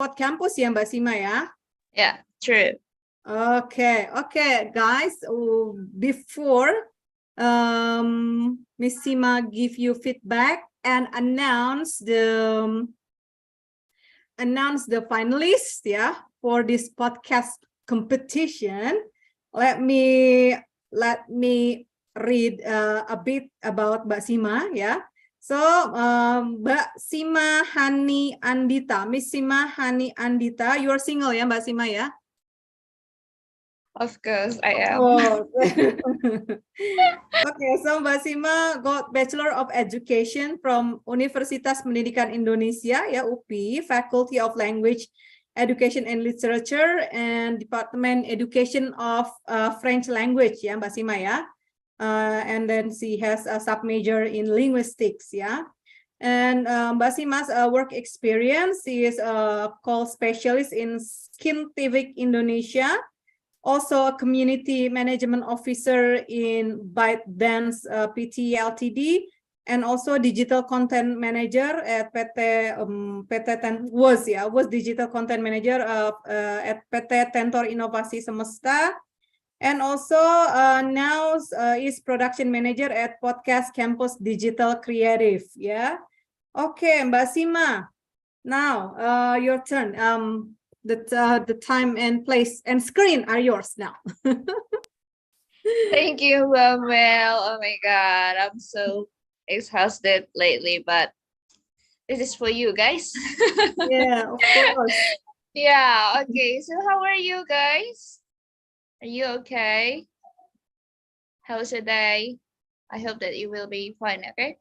Spot Campus ya Mbak Sima ya? Yeah, true. Okay, guys. Before Miss Sima give you feedback and announce the finalists ya for this podcast competition, let me read a bit about Mbak Sima ya. So Mbak Sima Hani Andita, Miss Sima Hani Andita, you are single ya Mbak Sima ya? Of course, I am. Oh. Okay, so Mbak Sima got Bachelor of Education from Universitas Pendidikan Indonesia, ya UPI, Faculty of Language Education and Literature, and Department Education of French Language, ya Mbak Sima ya. And then she has a sub-major in linguistics, ya. And Mbak Sima's work experience is a call specialist in Scientific Indonesia. Also a community management officer in ByteDance PT Ltd, and also digital content manager at was digital content manager at PT Tentor Inovasi Semesta, and also now is production manager at Podcast Campus Digital Creative. Yeah. Okay, Mbak Sima. Now your turn. The time and place and screen are yours now. Thank you, Mel. Oh my God, I'm so exhausted lately, but this is for you guys. Yeah, of course. Yeah, okay. So how are you guys? Are you okay? How's your day? I hope that you will be fine, okay?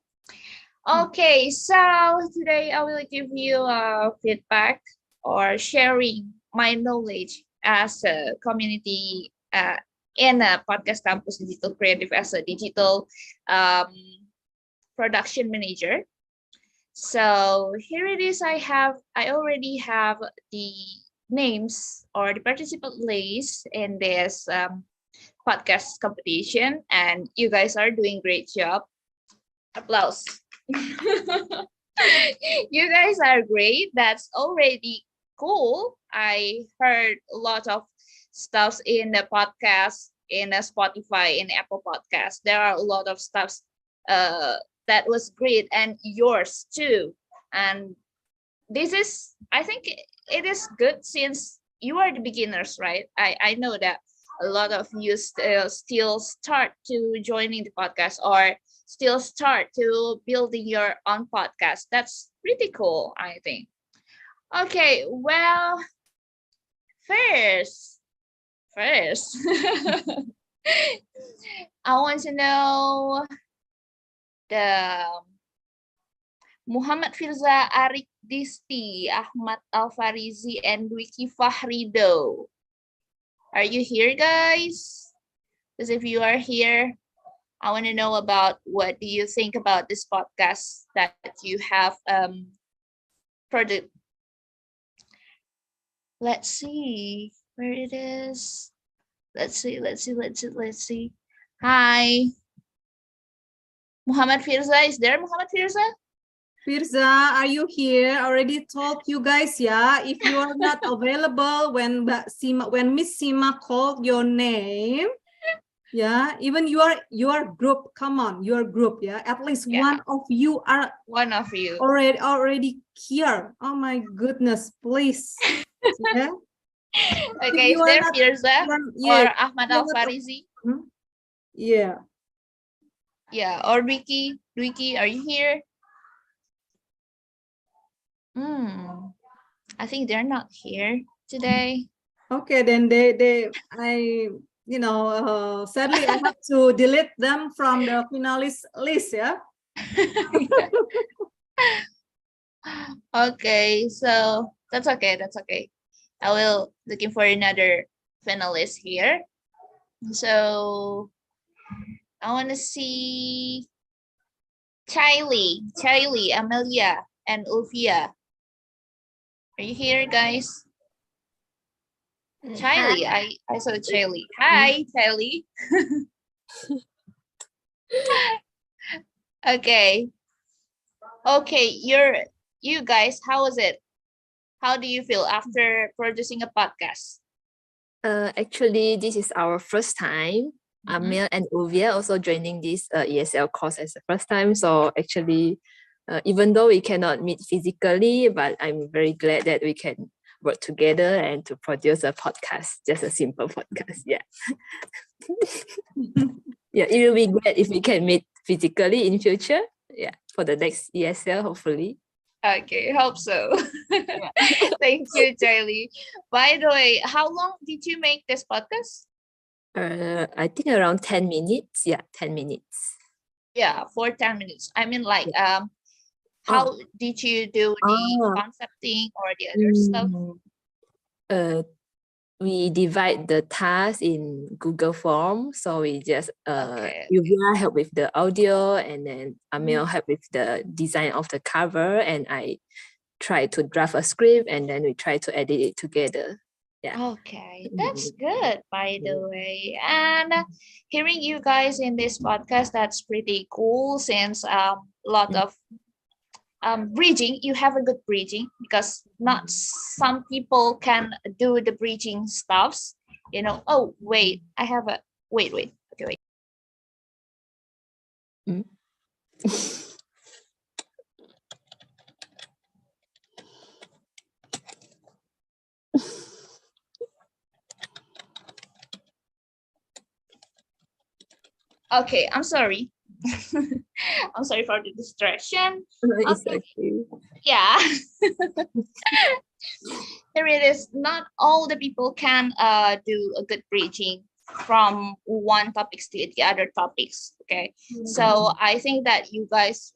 Okay, so today I will give you a feedback or sharing my knowledge as a community in a podcast campus digital creative as a digital production manager. So here it is. I already have the names or the participant list in this podcast competition, and you guys are doing great job. Applause. You guys are great. That's already cool. I heard a lot of stuffs in the podcast, in the Spotify, in Apple Podcast. There are a lot of stuffs that was great, and yours too. And this is, I think it is good since you are the beginners, right? I know that a lot of you still start to joining the podcast or still start to building your own podcast. That's pretty cool, I think. Okay, well, first, I want to know the Muhammad Firza, Arik Disti, Ahmad Alfarizi, and Wiki Fahrido. Are you here, guys? Because if you are here, I want to know about what do you think about this podcast that you have produced. Let's see where it is. Let's see. Hi. Muhammad Firza, is there Muhammad Firza? Firza, are you here? I already told you guys, yeah. If you are not available when Miss Sima called your name, yeah, even your group, come on, your group, yeah. At least one of you are already here. Oh my goodness, please. Yeah. Okay, is there Firza or Ahmad Alfarizi? Yeah. Yeah, or Ricky, are you here? I think they're not here today. Okay, then sadly I have to delete them from the finalist list, yeah. Okay, so that's okay. I will looking for another finalist here. So I want to see Kylie, Amelia, and Ulfia. Are you here, guys? Kylie, I saw Kylie. Hi, Kylie. Okay. Okay, you guys, how was it? How do you feel after producing a podcast? Actually, this is our first time. Amel and Uvia also joining this ESL course as the first time. So actually, even though we cannot meet physically, but I'm very glad that we can work together and to produce a podcast, just a simple podcast. Yeah. Yeah, it will be great if we can meet physically in future. Yeah, for the next ESL, hopefully. Okay, hope so. Thank you, Charlie. By the way, how long did you make this podcast? I think around 10 minutes. Yeah, 10 minutes. Yeah, for 10 minutes. I mean, like, how did you do the concepting or the other stuff? We divide the task in Google Form. So we just Okay. Uvia help with the audio, and then Amel help with the design of the cover, and I try to draft a script, and then we try to edit it together. Yeah. Okay, that's good, by the way. And hearing you guys in this podcast, that's pretty cool since a lot of bridging, you have a good bridging because not some people can do the bridging stuffs. You know, oh, wait, I have a, wait. Okay, wait. Okay. I'm sorry. I'm sorry for the distraction. It's okay. Yeah. Here it is. Not all the people can do a good bridging from one topics to the other topics. Okay. So I think that you guys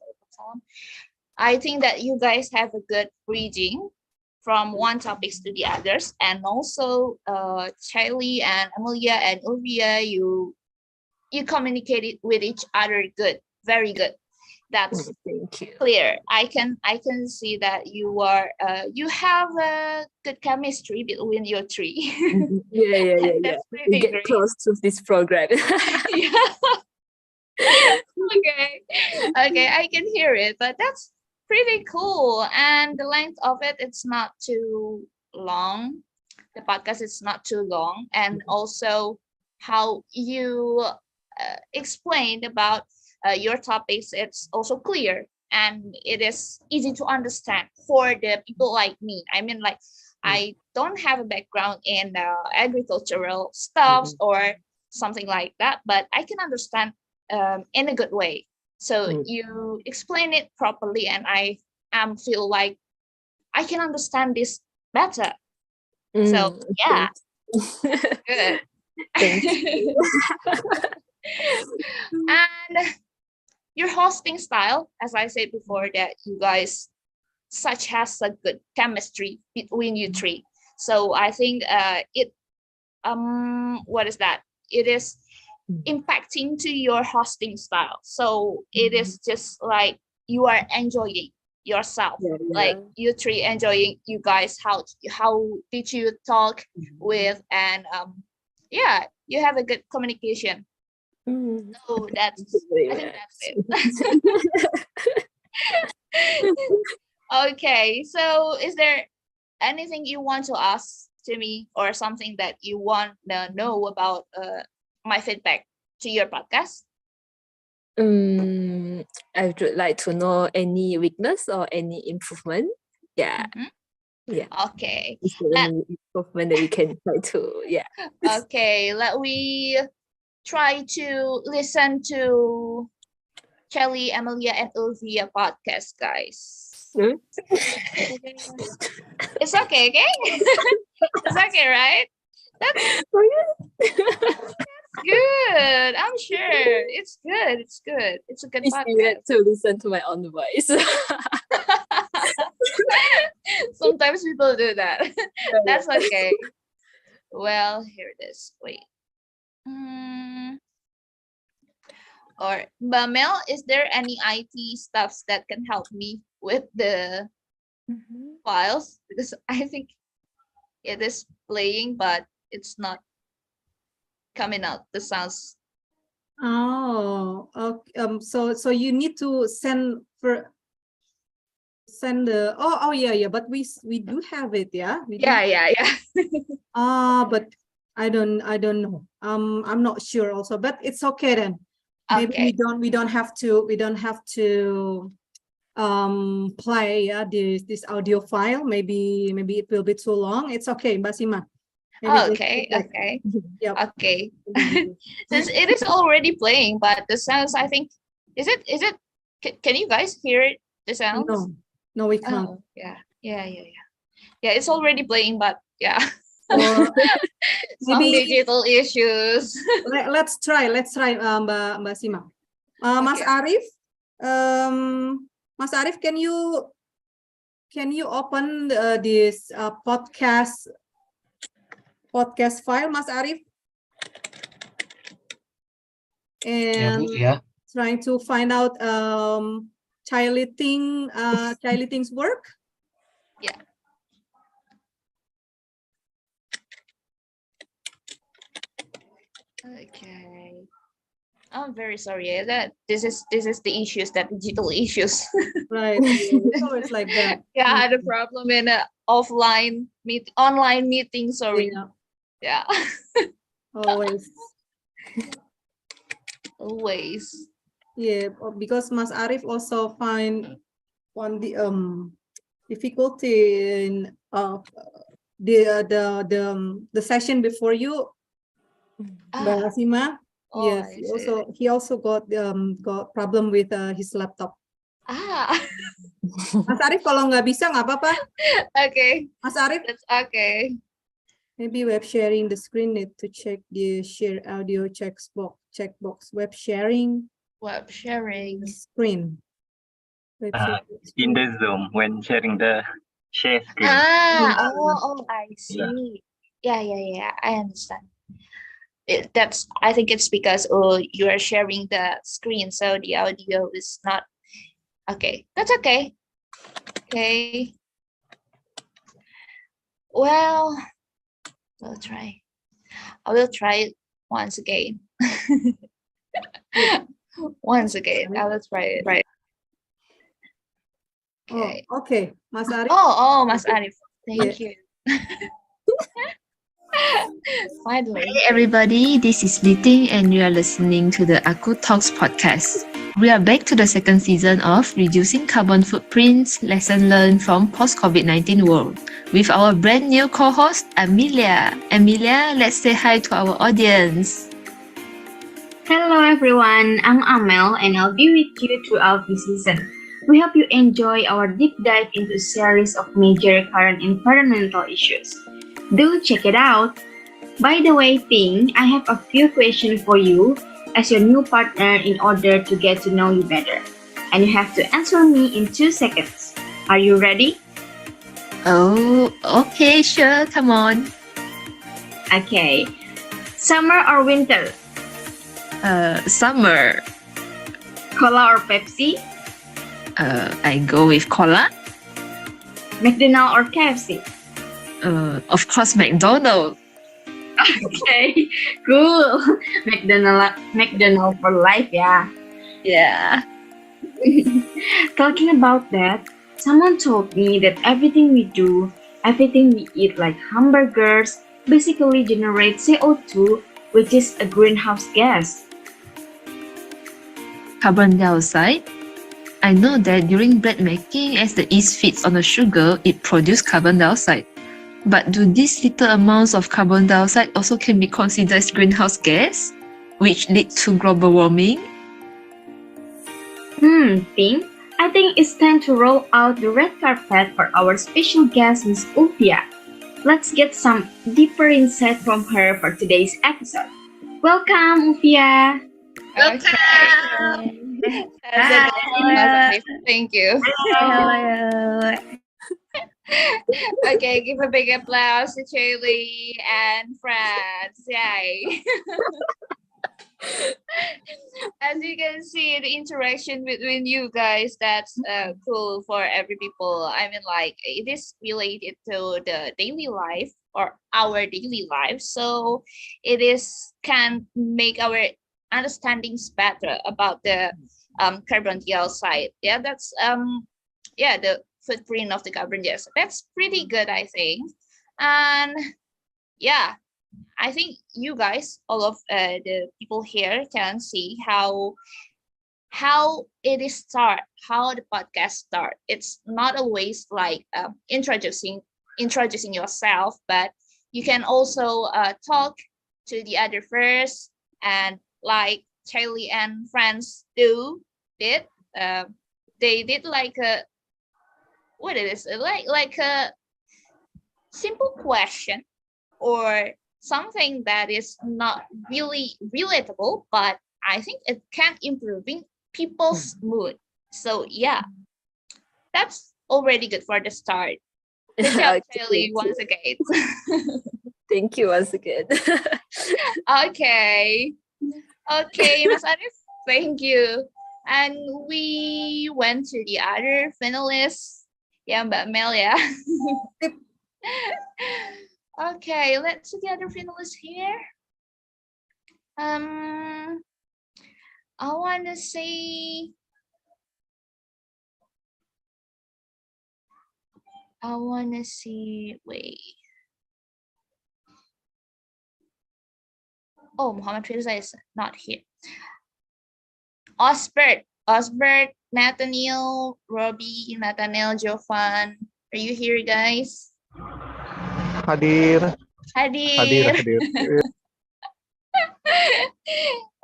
have a good bridging from one topics to the others, and also Charlie and Amelia and Uvia, you communicated with each other good, very good. That's Thank you. clear. I can see that you have a good chemistry between your three. Yeah. That's We pretty get great. close to this program. Yeah. Okay, I can hear it, but that's pretty cool. And the length of it, it's not too long. The podcast is not too long, and also how you explained about your topics, it's also clear and it is easy to understand for the people like me. I mean, like, I don't have a background in agricultural stuffs or something like that, but I can understand in a good way. So you explain it properly, and I feel like I can understand this better. So yeah, good. Thank you. And your hosting style, as I said before, that you guys such has a good chemistry between you three. So I think it what is that? It is impacting to your hosting style. So it is just like you are enjoying yourself. Like you three enjoying you guys how did you talk with, and yeah, you have a good communication. So I think that's it. Okay, so is there anything you want to ask to me, or something that you want to know about my feedback to your podcast? I would like to know any weakness or any improvement. Yeah. Yeah. Okay. Is there any improvement that we can try to? Yeah. Okay, let we try to listen to Charlie, Amelia, and Uvia podcast, guys. It's okay, okay? It's okay, right? That's good. I'm sure. It's good. It's good. It's a good It's podcast. weird to listen to my own voice. Sometimes people do that. That's okay. Well, here it is. Wait. Or Mel, is there any IT stuffs that can help me with the files? Because I think it is playing, but it's not coming out the sounds. Oh, okay. So you need to send for send the yeah, but we do have it, yeah. We do. Yeah. But I don't know. I'm not sure also, but it's okay then. Maybe Okay. we don't have to play this audio file. Maybe it will be too long. It's okay, Mbak Sima. Maybe just Okay. like- Okay. Yep. Okay. Since it is already playing, but the sounds, I think, is it? Can you guys hear it? The sounds? No, we can't. Oh, yeah. Yeah, it's already playing, but yeah, Or some maybe digital issues. let's try Mbak Sima. Mas Okay. Arif, Mas Arif, can you open this podcast file, Mas Arif? And trying to find out Chiliting's work. Yeah. Okay. I'm very sorry that this is the issues, that digital issues. Right. It's always like that. Yeah, I had a problem in a online online meeting. Sorry. Yeah, Yeah. always. Always. Yeah, because Mas Arif also find one the difficulty in the session before you, Mbak Sima. Oh, Yes, I see. he also got problem with his laptop. Mas Arif kalau nggak bisa nggak apa-apa. Okay. Mas Arif, That's okay. maybe web sharing the screen, need to check the share audio checkbox. Web sharing Web sharing. screen. Web sharing In screen. the Zoom when sharing the share screen. I see. Yeah. I understand. I think it's because you are sharing the screen, so the audio is not okay. That's okay. Okay. Well, we'll try. I will try it once again. Once again, I will try it. Right. Okay. Okay, Mas Arif. Oh, Mas Arif, thank you. Finally. Hi everybody, this is Liting and you are listening to the Aku Talks podcast. We are back to the second season of Reducing Carbon Footprints, Lesson Learned from Post-COVID-19 World with our brand new co-host, Amelia. Amelia, let's say hi to our audience. Hello everyone, I'm Amel and I'll be with you throughout this season. We hope you enjoy our deep dive into a series of major current environmental issues. Do check it out! By the way, Ping, I have a few questions for you as your new partner in order to get to know you better. And you have to answer me in 2 seconds. Are you ready? Oh, okay, sure, come on. Okay. Summer or winter? Summer. Cola or Pepsi? I go with cola. McDonald's or KFC? Of course, McDonald's. Okay, cool. McDonald's for life, yeah. Yeah. Talking about that, someone told me that everything we do, everything we eat like hamburgers, basically generates CO2, which is a greenhouse gas. Carbon dioxide. I know that during bread making, as the yeast feeds on the sugar, it produces carbon dioxide. But do these little amounts of carbon dioxide also can be considered as greenhouse gas, which lead to global warming? Pink, I think it's time to roll out the red carpet for our special guest, Miss Ulfia. Let's get some deeper insight from her for today's episode. Welcome, Ulfia. Welcome. Thank you. Hello. Okay, give a big applause to Charlie and friends. Yay. As you can see, the interaction between you guys, that's cool for every people. I mean, like, it is related to the daily life or our daily life. So it is can make our understandings better about the carbon dioxide. Yeah, that's the footprint of the carbon dioxide. That's pretty good, I think. And yeah, I think you guys, all of the people here, can see how it is start, how the podcast start. It's not always like introducing yourself, but you can also talk to the other first, and like Charlie and friends did. They did like a what it is like a simple question or something that is not really relatable, but I think it can improving people's mood. So yeah, that's already good for the start. Good job, Okay, Charlie, thank once you. again. Thank you once again. Okay. Okay, Mas Arif, thank you. And we went to the other finalists. Yeah, Mbak Mel, yeah. Okay, let's see the other finalists here. I want to say, wait. Oh, Muhammad Firza is not here. Osbert, Nathaniel, Robbie, Nathaniel, Jovan. Are you here, guys? Hadir. Hadir.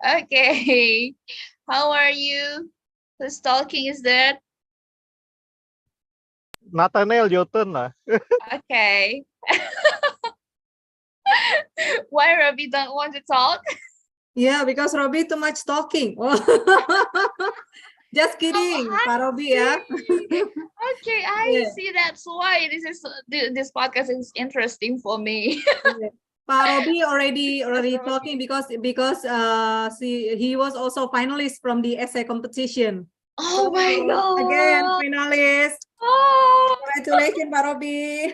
Okay. How are you? Who's talking is that? Nathaniel Jotun lah. Okay. Why Robbie don't want to talk? Yeah, because Robbie too much talking. Just kidding, Oh, Pak Robbie ya. Okay, I Yeah. see. That's why this podcast is interesting for me. Pak Robbie already talking because he was also finalist from the essay competition. Oh my god! Again, finalist. Oh, Congratulations, Pak Robbie.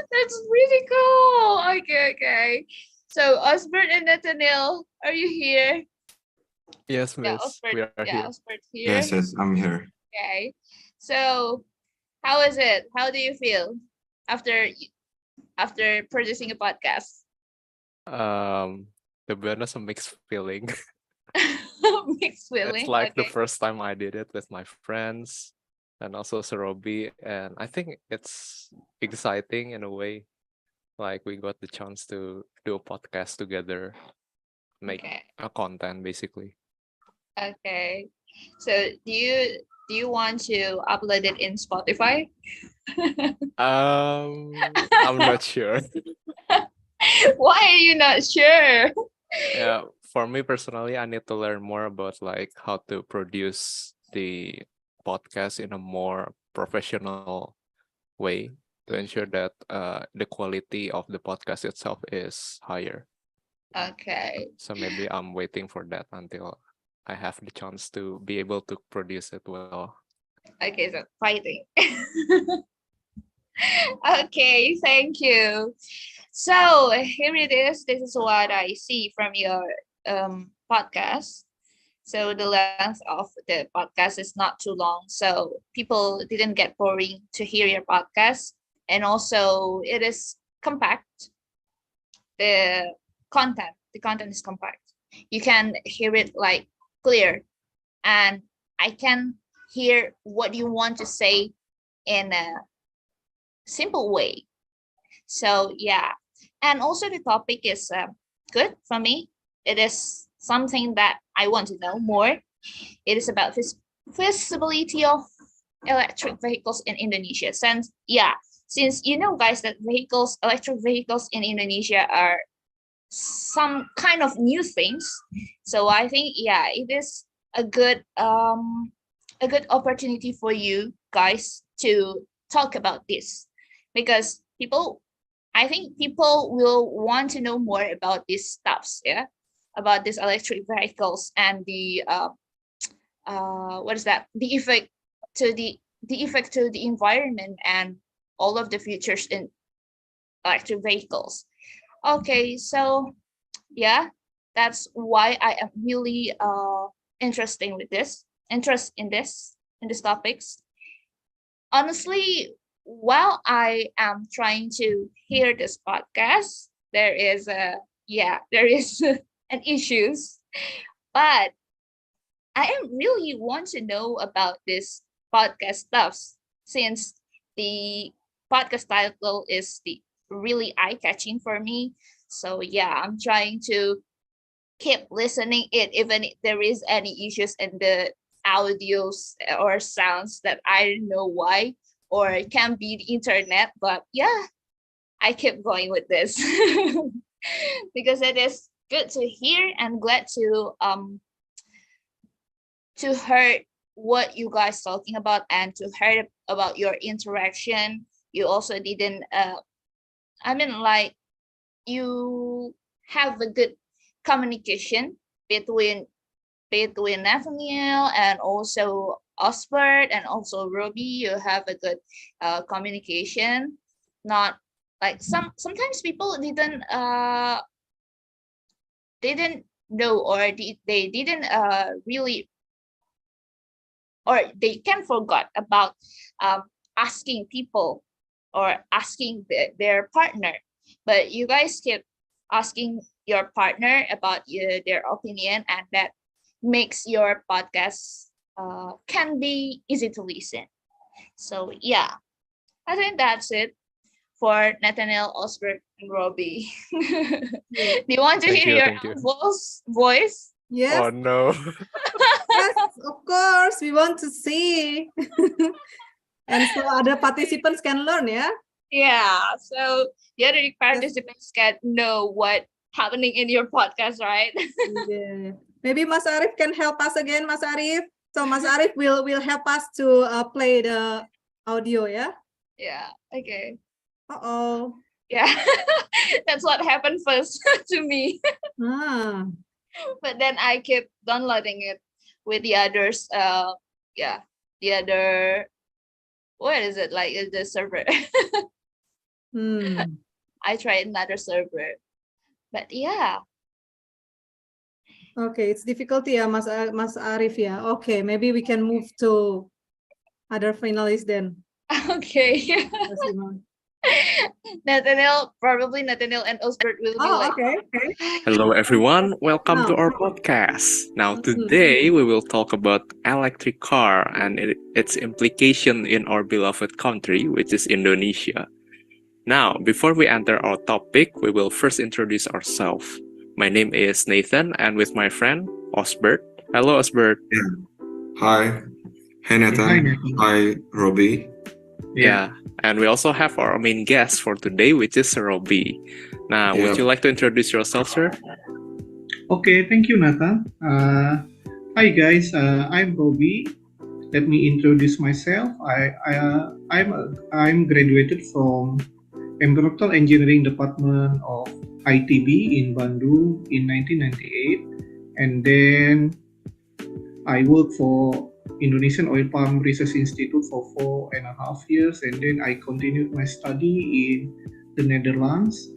that's really cool. Okay. So Osbert and Nathaniel, are you here? Yes, Yeah, miss. Osbert. We are Yeah, here. Osbert's here. Yes, I'm here. Okay. So, how is it? How do you feel after producing a podcast? To be honest, a mixed feeling. Mixed feeling. It's like the Okay. first time I did it with my friends and also Sarobi, and I think it's exciting in a way. Like we got the chance to do a podcast together, make Okay. a content basically. Okay. So, do you want to upload it in Spotify? I'm not sure. Why are you not sure? Yeah, for me personally, I need to learn more about like how to produce the podcast in a more professional way to ensure that the quality of the podcast itself is higher. Okay. So maybe I'm waiting for that until I have the chance to be able to produce it well. Okay, so fighting. Okay, thank you. So here it is. This is what I see from your podcast. So the length of the podcast is not too long, so people didn't get boring to hear your podcast, and also it is compact. The content is compact. You can hear it like clear, and I can hear what you want to say in a simple way. So yeah, and also the topic is good for me. It is something that I want to know more. It is about feasibility of electric vehicles in Indonesia. Since you know, guys, that electric vehicles in Indonesia are some kind of new things. So I think it is a good opportunity for you guys to talk about this, because I think people will want to know more about these stuffs, about these electric vehicles and the what is that? The effect to the environment and all of the features in electric vehicles. Okay, so that's why I am really interest in this. in these topics. Honestly, while I am trying to hear this podcast, there is an issues, but I am really want to know about this podcast stuffs since the podcast title is the really eye-catching for me. So yeah, I'm trying to keep listening it even if there is any issues in the audios or sounds that I don't know why, or it can be the internet, but yeah, I keep going with this because it is good to hear and glad to hear what you guys talking about and to hear about your interaction. You also didn't like you have a good communication between Nathaniel and also Osbert and also Robbie. You have a good communication. Not like sometimes people didn't know, or they didn't really, or they can forgot about asking people or asking their partner, but you guys keep asking your partner about their opinion, and that makes your podcast can be easy to listen. So yeah, I think that's it for Nathaniel, Osbert, and Robbie. Do you want to Thank hear you, your thank you. voice? Yes, Oh no. yes, of course. We want to see. And so other participants can learn, yeah? Yeah, so the other participants can know what happening in your podcast, right? Yeah. Maybe Mas Arif can help us again, Mas Arif. So Mas Arif will help us to play the audio, yeah? Yeah, okay. Uh-oh. Yeah, that's what happened first to me. Ah. But then I kept downloading it with the others. The other, what is it like? The server. Hmm. I tried another server, but yeah. Okay, it's difficult, yeah, Mas Arif, yeah. Okay, maybe we can move to other finalists then. Okay. Mas Imam. Nathaniel and Osbert will be Oh, like, okay. Hello everyone, welcome to Now. our podcast. Now Mhm. today we will talk about electric car and its implication in our beloved country, which is Indonesia. Now, before we enter our topic, we will first introduce ourselves. My name is Nathan, and with my friend Osbert. Hello Osbert. Hi. Hey Nathan. Hi Robbie. Yeah. And we also have our main guest for today, which is Robbie. Now, would Yeah. you like to introduce yourself, sir? Okay, thank you, Nathan. Hi guys, I'm Robbie. Let me introduce myself. I'm graduated from Environmental Engineering Department of ITB in Bandung in 1998, and then I worked for Indonesian Oil Palm Research Institute for 4.5 years, and then I continued my study in the Netherlands,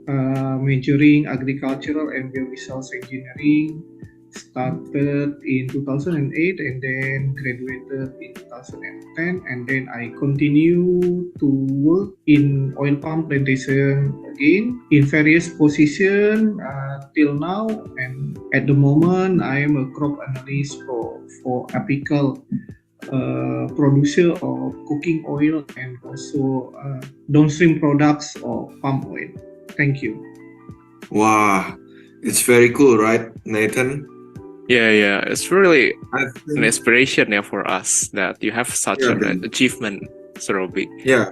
majoring agricultural and biovisuals engineering. Started in 2008 and then graduated in 2010, and then I continue to work in oil palm plantation again in various positions till now. And at the moment, I am a crop analyst for apical producer of cooking oil and also downstream products of palm oil. Thank you. Wow, it's very cool, right, Nathan? Yeah. It's really I an think, inspiration for us that you have such Yeah, an man. achievement, Sir Robbie. yeah,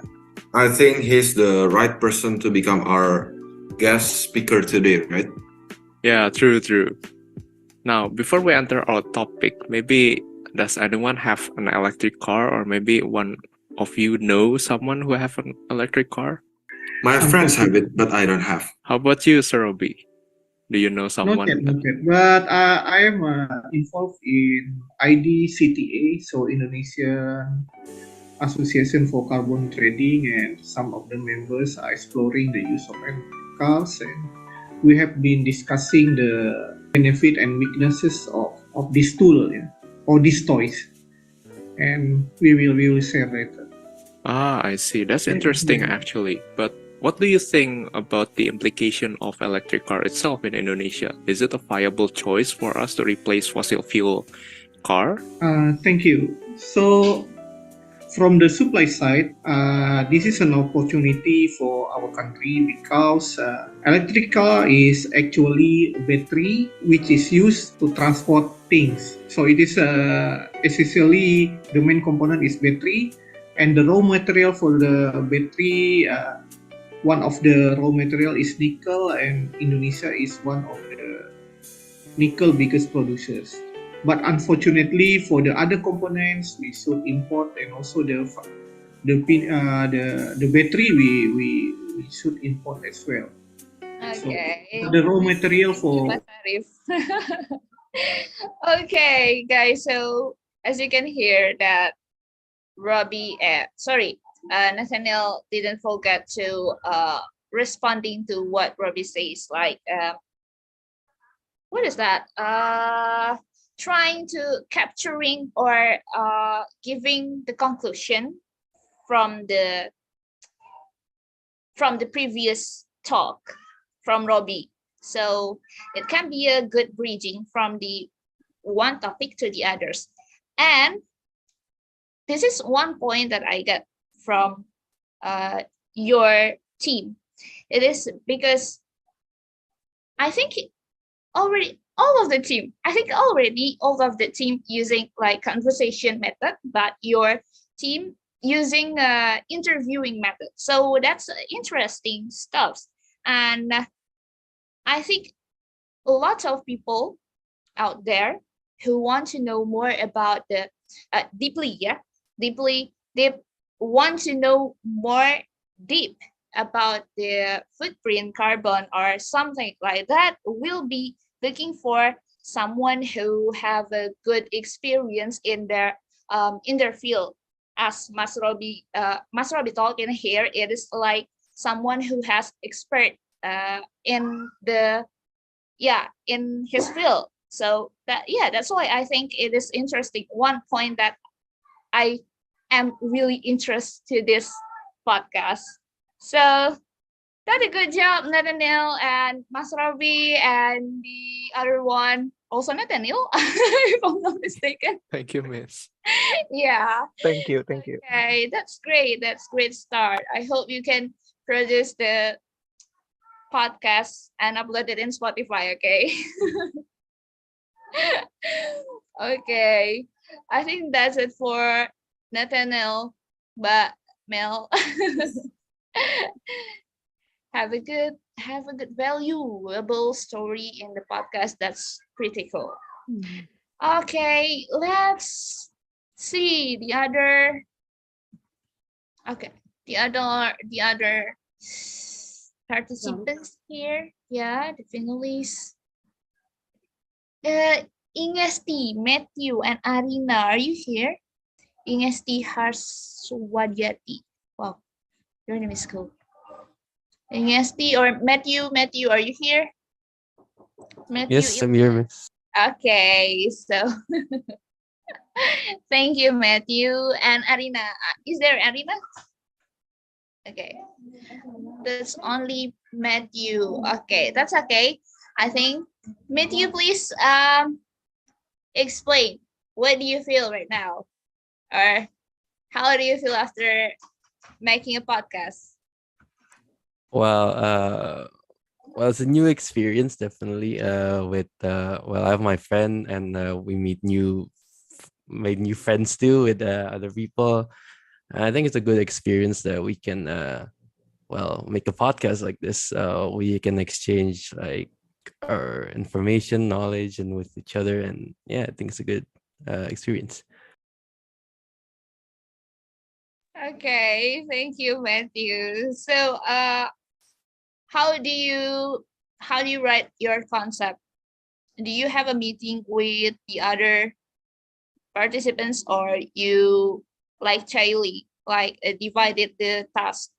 I think he's the right person to become our guest speaker today, right? Yeah, true. Now, before we enter our topic, maybe does anyone have an electric car, or maybe one of you know someone who have an electric car? My friends have it, but I don't have. How about you, Sir Robbie? Do you know Not someone? yet. But I am involved in IDCTA, so Indonesian Association for Carbon Trading, and some of the members are exploring the use of electric cars, and we have been discussing the benefit and weaknesses of this tool, or these toys. and we will share later. Ah, I see. That's Thank interesting you. actually. But what do you think about the implication of electric car itself in Indonesia? Is it a viable choice for us to replace fossil fuel car? Thank you. So, from the supply side, this is an opportunity for our country because electric car is actually a battery which is used to transport things. So it is essentially the main component is battery, and the raw material for the battery. One of the raw material is nickel, and Indonesia is one of the nickel biggest producers. But unfortunately, for the other components, we should import, and also the battery we should import as well. Okay. So the raw material Thank you, for Mas Arif. Okay, guys. So as you can hear that Nathaniel didn't forget to responding to what Robbie says. Like, what is that? Trying to capturing or giving the conclusion from the previous talk from Robbie. So it can be a good bridging from the one topic to the others. And this is one point that I get from your team. It is because I think already all of the team using like conversation method, but your team using interviewing method. So that's interesting stuff. And I think a lot of people out there who want to know more about the deep want to know more deep about the footprint carbon or something like that will be looking for someone who have a good experience in their field. As Mas Robbie told in here, it is like someone who has expert in his field. So that's why I think it is interesting. One point that I am really interested in this podcast. So that's a good job, Nathaniel and Mas Robbie, and the other one also Nathaniel, if I'm not mistaken. Thank you, Miss. Yeah. Thank you. Okay, that's great. That's great start. I hope you can produce the podcast and upload it in Spotify. Okay. Okay. I think that's it for Nathaniel, but Mel. have a good valuable story in the podcast. That's pretty cool. Okay, let's see the other participants here. Yeah, the finalists. Ingesti, Matthew, and Arina, are you here? Ingesti Harswadiati. Wow, your name is cool. Ingesti or Matthew, are you here? Matthew, yes, I'm here, Miss. Okay, so thank you, Matthew. And Arina, is there Arina? Okay, that's only Matthew. Okay, that's okay. I think Matthew, please explain what do you feel right now, or how do you feel after making a podcast? Well, it's a new experience, definitely. With I have my friend, and we made new friends too with other people. I think it's a good experience that we can make a podcast like this. We can exchange like our information, knowledge, and with each other, and yeah, I think it's a good experience. Okay, thank you, Matthew. So, how do you write your concept? Do you have a meeting with the other participants, or you like Charlie, divided the task?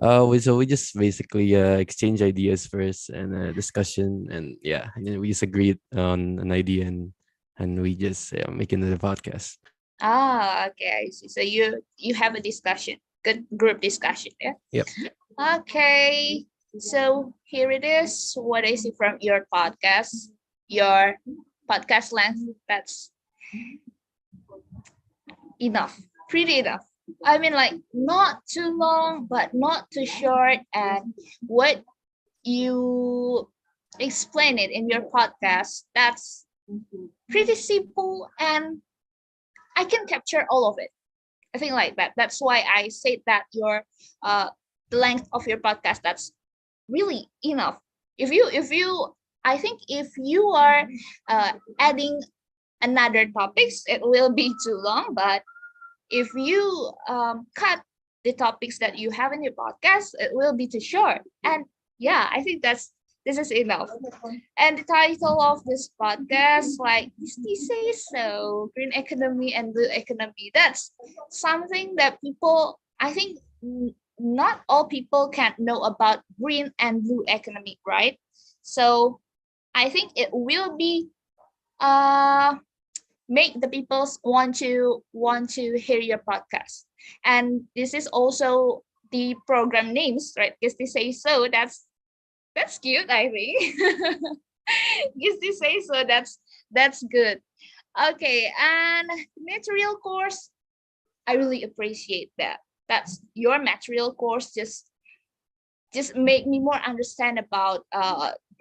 We just basically exchange ideas first and discussion, and then we just agreed on an idea, and we just making the podcast. Okay, I see. So you have a discussion, good group discussion, yeah? Yep. Okay, so here it is. What I see from your podcast length, that's enough, pretty enough. I mean, like not too long, but not too short. And what you explain it in your podcast, that's pretty simple, and I can capture all of it. I think like that. That's why I said that the length of your podcast, that's really enough. If you I think if you are adding another topics, it will be too long. But if you cut the topics that you have in your podcast, it will be too short. And yeah, I think this is enough. And the title of this podcast, like Misty says so, green economy and blue economy. That's something that people, I think, not all people can know about green and blue economy, right? So I think it will be make the people want to hear your podcast. And this is also the program names, right? Because they say so. That's cute, I think. Because they say so. That's good. Okay, and material course, I really appreciate that. That's your material course. Just make me more understand about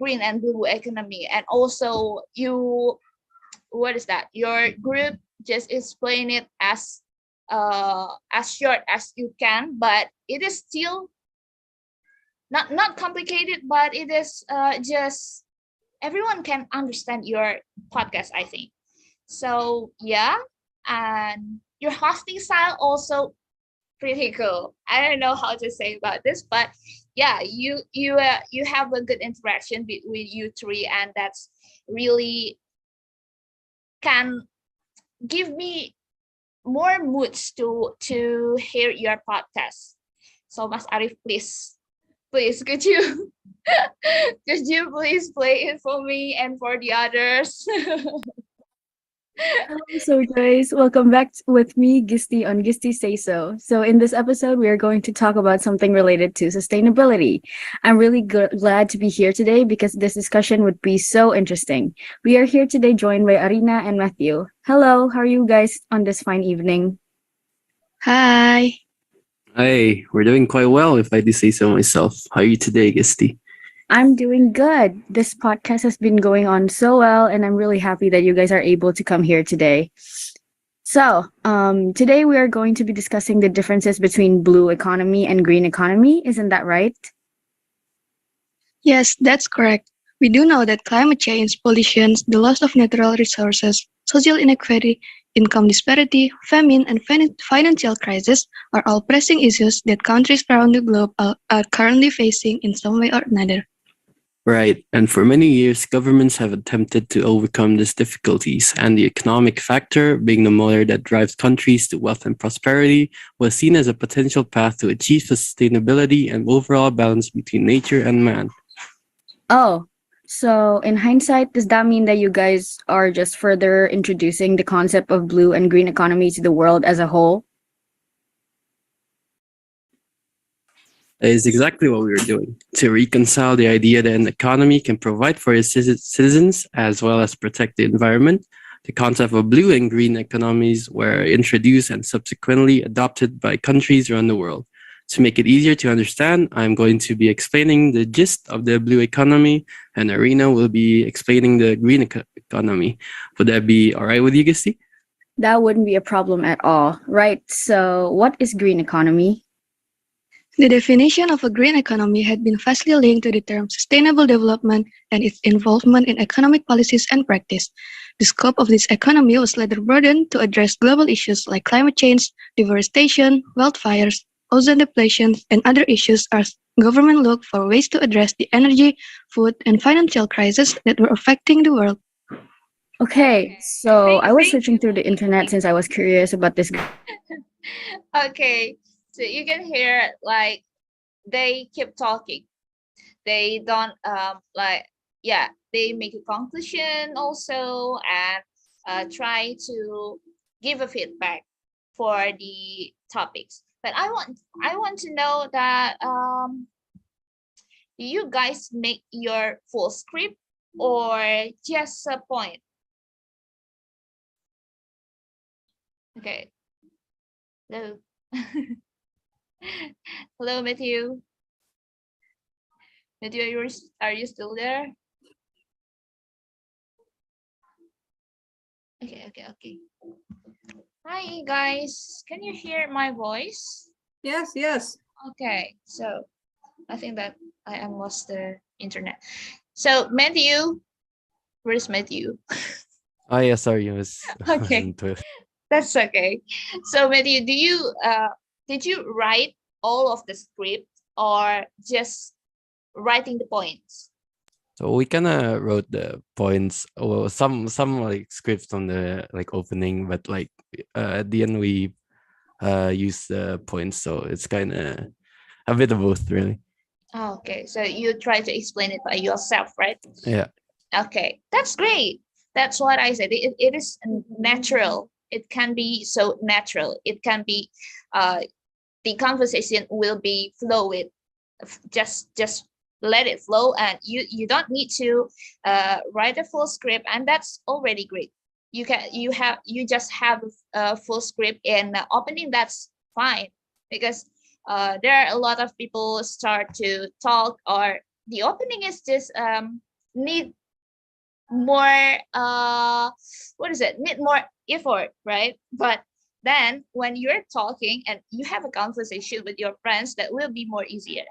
green and blue economy, and also you, what is that? Your group just explain it as short as you can, but it is still not complicated, but it is just everyone can understand your podcast, I think. So yeah, and your hosting style also pretty cool. I don't know how to say about this, but yeah, you have a good interaction between you three, and that's really can give me more moods to hear your podcast. So Mas Arif, please could you could you please play it for me and for the others? So guys, welcome back with me, Gisty, on Gisty Say So. So in this episode, we are going to talk about something related to sustainability. I'm really glad to be here today because this discussion would be so interesting. We are here today joined by Arina and Matthew. Hello, how are you guys on this fine evening? Hi. Hey, we're doing quite well if I do say so myself. How are you today, Gisty? I'm doing good. This podcast has been going on so well, and I'm really happy that you guys are able to come here today. So, today we are going to be discussing the differences between blue economy and green economy. Isn't that right? Yes, that's correct. We do know that climate change, pollution, the loss of natural resources, social inequality, income disparity, famine, and financial crisis are all pressing issues that countries around the globe are currently facing in some way or another. Right, and for many years, governments have attempted to overcome these difficulties, and the economic factor, being the motor that drives countries to wealth and prosperity, was seen as a potential path to achieve sustainability and overall balance between nature and man. Oh, so in hindsight, does that mean that you guys are just further introducing the concept of blue and green economy to the world as a whole? That is exactly what we were doing, to reconcile the idea that an economy can provide for its citizens as well as protect the environment. The concept of blue and green economies were introduced and subsequently adopted by countries around the world. To make it easier to understand, I'm going to be explaining the gist of the blue economy, and Arina will be explaining the green economy. Would that be all right with you, Gisty? That wouldn't be a problem at all. Right, so what is green economy? The definition of a green economy had been vastly linked to the term sustainable development and its involvement in economic policies and practice. The scope of this economy was later broadened to address global issues like climate change, deforestation, wildfires, ozone depletion, and other issues as government looked for ways to address the energy, food, and financial crises that were affecting the world. Okay, so I was searching through the internet since I was curious about this. Okay, so you can hear like they keep talking. They don't they make a conclusion also, and try to give a feedback for the topics. But I want to know that do you guys make your full script or just a point? Okay. Hello. Hello, Matthew. Matthew, are you still there? Okay. Hi guys, can you hear my voice? Yes. Okay, so I think that I am lost the internet. So Matthew, where's Matthew? Oh yeah, sorry, I was Okay. into it. That's okay. So Matthew, did you write all of the script or just writing the points? So we kind of wrote the points, or some like scripts on the like opening, but like at the end we use the points, so it's kind of a bit of both, really. Oh, okay, so you try to explain it by yourself, right? Yeah. Okay, that's great. That's what I said. It is natural. It can be so natural. It can be the conversation will be fluid. Just let it flow, and you don't need to write a full script, and that's already great. You just have a full script in opening. That's fine, because there are a lot of people start to talk, or the opening is just need more need more effort, right? But then when you're talking and you have a conversation with your friends, that will be more easier.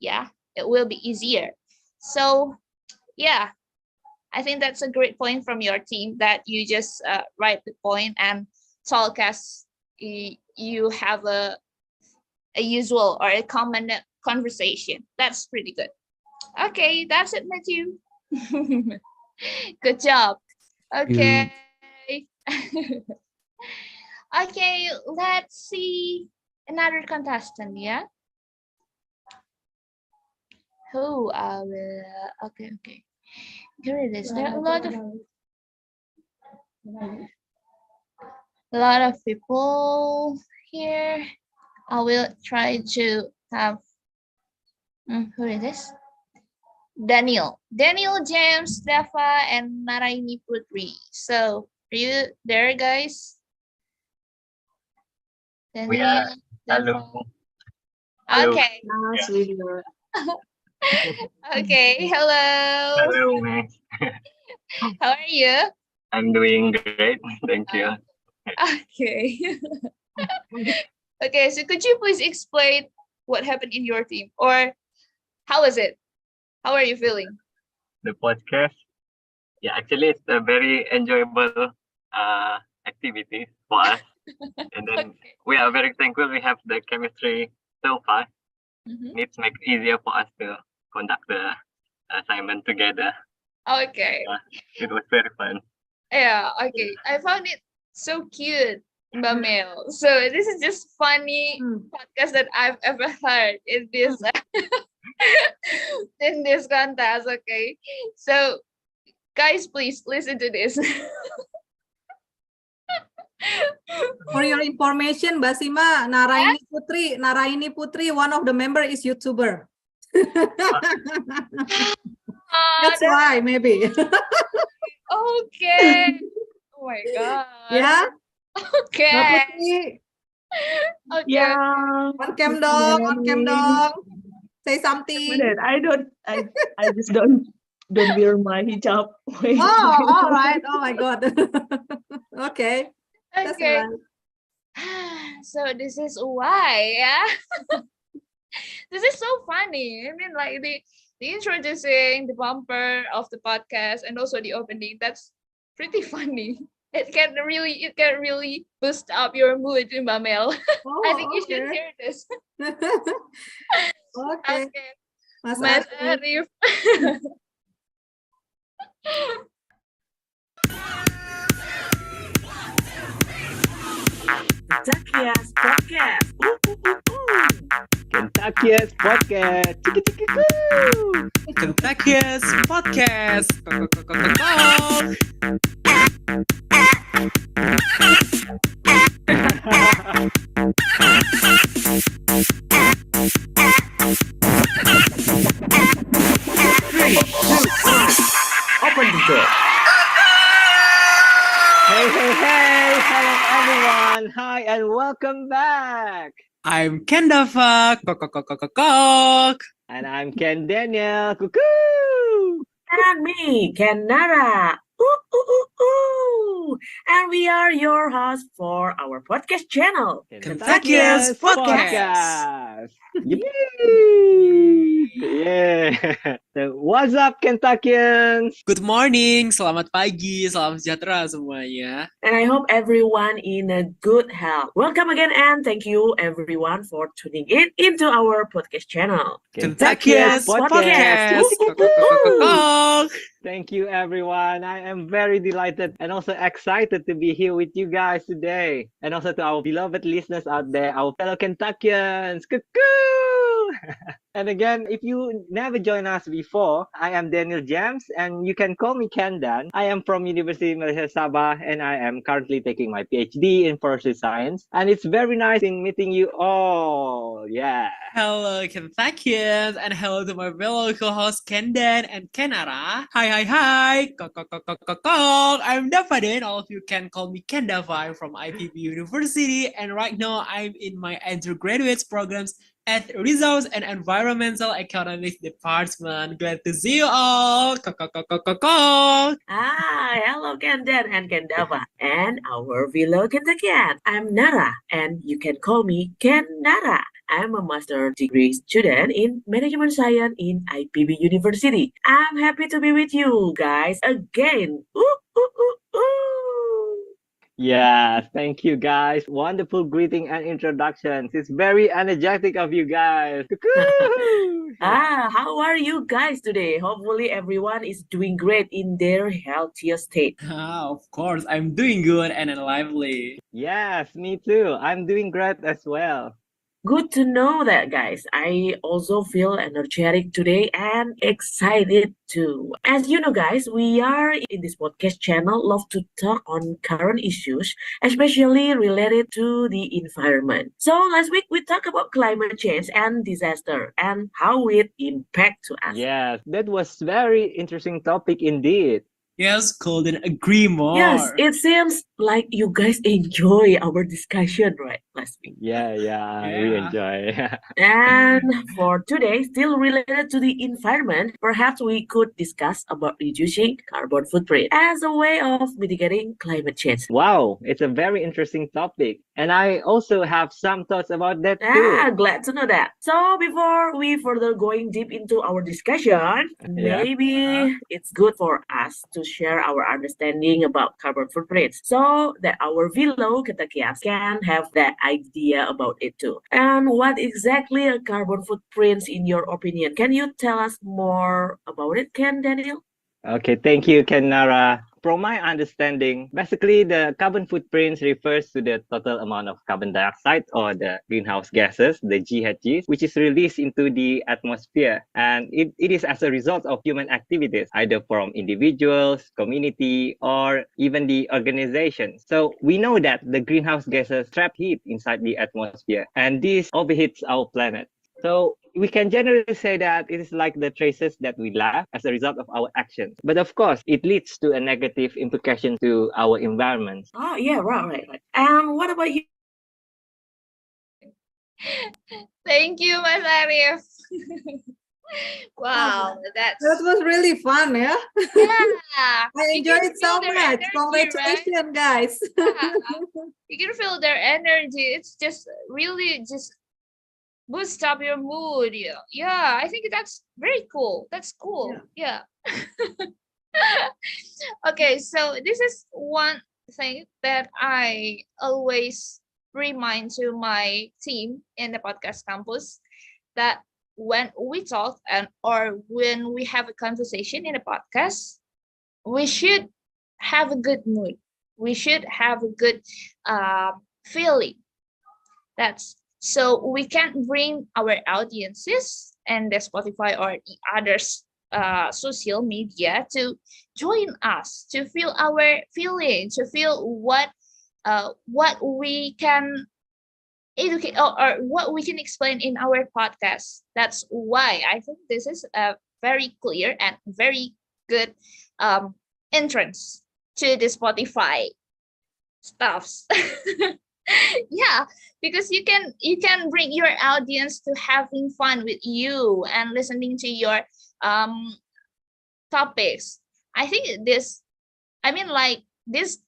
Yeah, it will be easier. So yeah, I think that's a great point from your team, that you just write the point and talk as you have a usual or a common conversation. That's pretty good. Okay, that's it, Matthew. Good job. Okay. Okay, let's see another contestant. Yeah. Who okay. Here it is. There are a lot of people here. I will try to have who is this? Daniel, James, Deva, and Naraini Putri. So are you there, guys? We are. Hello. Okay. Yeah. Okay. Hello. Hello, Miss. How are you? I'm doing great. Thank you. Okay. Okay. So could you please explain what happened in your team, or how was it? How are you feeling? The podcast. Yeah, actually, it's a very enjoyable activity for us. And then we are very thankful we have the chemistry so far. It makes it easier for us to conduct the assignment together. Okay. It was very fun. Yeah, okay. I found it so cute, Mbak Mel. So this is just funny podcast that I've ever heard in this in this contest. Okay. So guys, please listen to this. For your information, Mbak Sima, Naraini Putri, one of the member is YouTuber. That's why, maybe. Okay. Oh my god. Yeah. Okay. Okay. Yeah. On cam dong. Say something. I just don't wear my hijab. Oh, all right. Oh my god. Okay. That's Okay. right. So this is why, yeah. This is so funny. I mean, like the introducing, the bumper of the podcast, and also the opening. That's pretty funny. It can really boost up your mood, Mbak Mel. I think you should hear this. Okay. Mas Arif. Arif. Podcast. Kentucky's Podcast. Chiki-chiki-coo. Kentucky's Podcast. Three, two, one. Open the door. Hey, hey, hey! Hello, everyone. Hi, and welcome back. I'm Ken Dava. Kok. And I'm Ken Daniel. Cuckoo! And me, Ken Nara. Ooh, ooh, ooh, ooh. And we are your hosts for our podcast channel, Kentucky's Podcast. Yay! Yeah. So, what's up, Kentuckians? Good morning, selamat pagi, salam sejahtera semuanya. And I hope everyone in a good health. Welcome again, and thank you everyone for tuning in into our podcast channel, Kentucky's Podcast. Kok. Thank you, everyone. I am very delighted and also excited to be here with you guys today. And also to our beloved listeners out there, our fellow Kentuckians. Cuckoo! And again, if you never joined us before, I am Daniel James, and you can call me Kendan. I am from University Malaysia Sabah, and I am currently taking my PhD in forestry science. And it's very nice in meeting you all. Yeah. Hello, Kentuckians, and hello to my fellow co-hosts Kendan and Kenara. Hi. Kok. I'm Davaden. All of you can call me Ken Dava. I'm from IPB University, and right now I'm in my undergraduate programs at Resource and Environmental Economics Department. Glad to see you all. Kok. Hello Kendan and Kendava and our fellow Kentuckian. I'm Nara, and you can call me Ken Nara. I'm a master degree student in management science in IPB University. I'm happy to be with you guys again. Ooh, ooh, ooh, ooh. Yeah, thank you guys. Wonderful greeting and introductions. It's very energetic of you guys. Cuckoo! How are you guys today? Hopefully everyone is doing great in their healthiest state. Of course, I'm doing good and lively. Yes, me too. I'm doing great as well. Good to know that, guys. I also feel energetic today and excited too. As you know, guys, we are in this podcast channel love to talk on current issues, especially related to the environment. So last week we talked about climate change and disaster and how it impact to us. Yes, that was very interesting topic indeed. Yes, couldn't agree more. Yes, it seems like you guys enjoy our discussion, right, last week. Yeah, we enjoy. And for today, still related to the environment, perhaps we could discuss about reducing carbon footprint as a way of mitigating climate change. Wow, it's a very interesting topic. And I also have some thoughts about that too. Glad to know that. So before we further going deep into our discussion, maybe it's good for us to share our understanding about carbon footprints so that our fellow Kentuckians can have that idea about it too. And what exactly are carbon footprints in your opinion? Can you tell us more about it, Ken Daniel? Okay, thank you, Kenara. From my understanding, basically the carbon footprints refers to the total amount of carbon dioxide or the greenhouse gases, the GHGs, which is released into the atmosphere. And it is as a result of human activities, either from individuals, community, or even the organization. So we know that the greenhouse gases trap heat inside the atmosphere, and this overheats our planet. So we can generally say that it is like the traces that we left as a result of our actions. But of course, it leads to a negative implication to our environment. Oh, yeah, right. And what about you? Thank you, Mas Arif. Wow, that was really fun, yeah? Yeah. I enjoyed it so much. Congratulations, guys. Yeah. You can feel their energy. It's just really just boost up your mood. Yeah, I think that's very cool. That's cool. Yeah. Okay, so this is one thing that I always remind to my team in the podcast campus, that when we talk or when we have a conversation in a podcast, we should have a good mood. We should have a good feeling. That's so we can bring our audiences and the Spotify or the others social media to join us, to feel our feelings, to feel what we can educate or what we can explain in our podcast. That's why I think this is a very clear and very good entrance to the Spotify stuffs. Yeah, because you can bring your audience to having fun with you and listening to your topics. I think these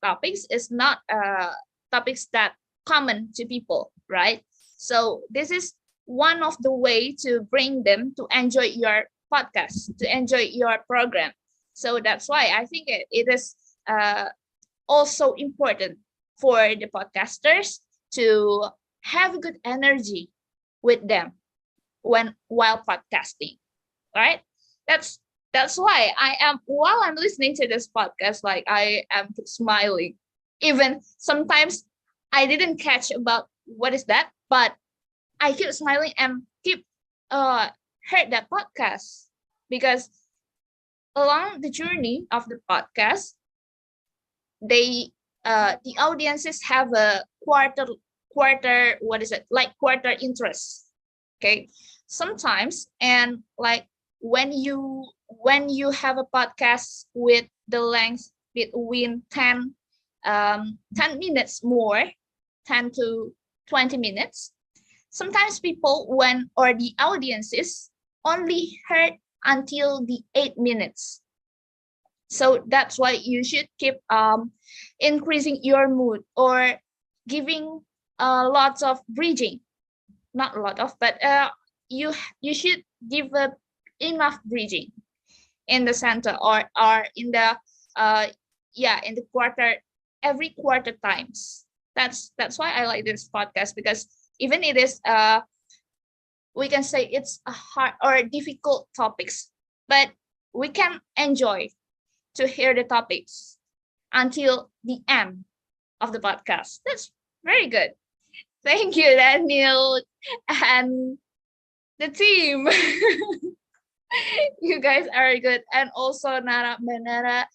topics is not topics that common to people, right? So this is one of the way to bring them to enjoy your podcast, to enjoy your program. So that's why I think it is also important for the podcasters to have good energy with them while podcasting, right? That's why while I'm listening to this podcast, like I am smiling. Even sometimes I didn't catch about what is that, but I keep smiling and keep heard that podcast, because along the journey of the podcast, the audiences have a quarter quarter interest. Okay, sometimes, and like when you have a podcast with the length between 10 minutes more, 10 to 20 minutes, sometimes people or the audiences only heard until the 8 minutes. So that's why you should keep increasing your mood or giving lots of bridging, not a lot of, but you should give enough bridging in the center or in the in the quarter, every quarter times. That's why I like this podcast, because even it is we can say it's a hard or difficult topics, but we can enjoy to hear the topics until the end of the podcast. That's very good. Thank you, Daniel and the team. You guys are good. And also Nara Manara.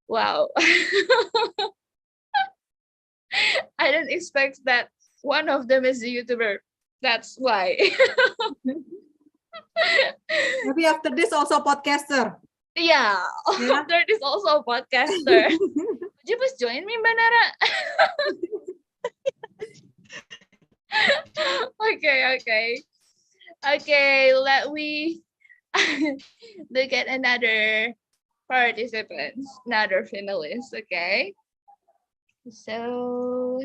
Wow. I didn't expect that one of them is a YouTuber. That's why. Maybe after this also podcaster. Yeah, after this also a podcaster. Would you please join me, Banara? Okay, let me look at another participant, another finalist. Okay, so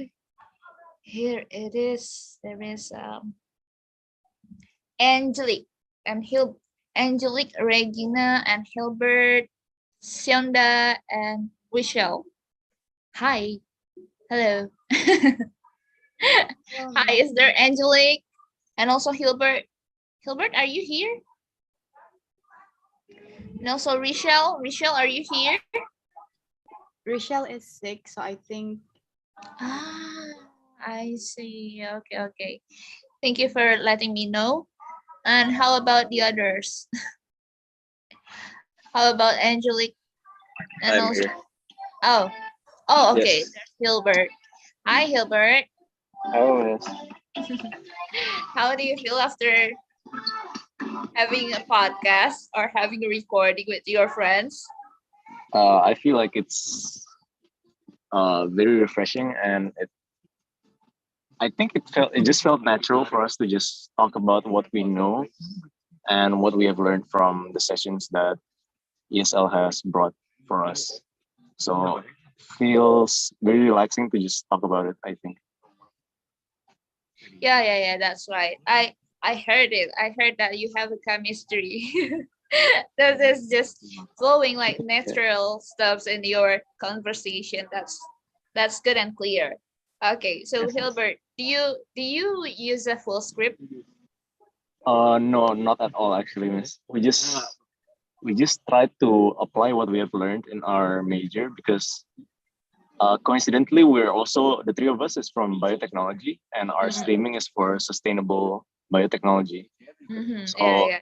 here it is. There is Angelique and Angelique, Regina, and Hilbert, Sionda, and Michelle. Hi. Hello. Hi, is there Angelique and also Hilbert? Hilbert, are you here? And also Richelle. Richelle, are you here? Rochelle is sick, so I think. I see. Okay. Thank you for letting me know. And how about the others? How about Angelique? And I'm also, here. Okay. Yes. There's Hilbert. Hi, Hilbert. Oh, yes. How do you feel after having a podcast or having a recording with your friends? I feel like it's very refreshing, and I think it just felt natural for us to just talk about what we know and what we have learned from the sessions that ESL has brought for us. So feels very relaxing to just talk about it, I think. Yeah, that's right. I heard it. I heard that you have a chemistry. That is just flowing like natural stuffs in your conversation. That's good and clear. Okay, so Hilbert, do you use a full script? No, not at all actually, miss. We just try to apply what we have learned in our major, because Coincidentally, we're also, the three of us is from biotechnology, and our Mhm. streaming is for sustainable biotechnology. Yeah, So yeah.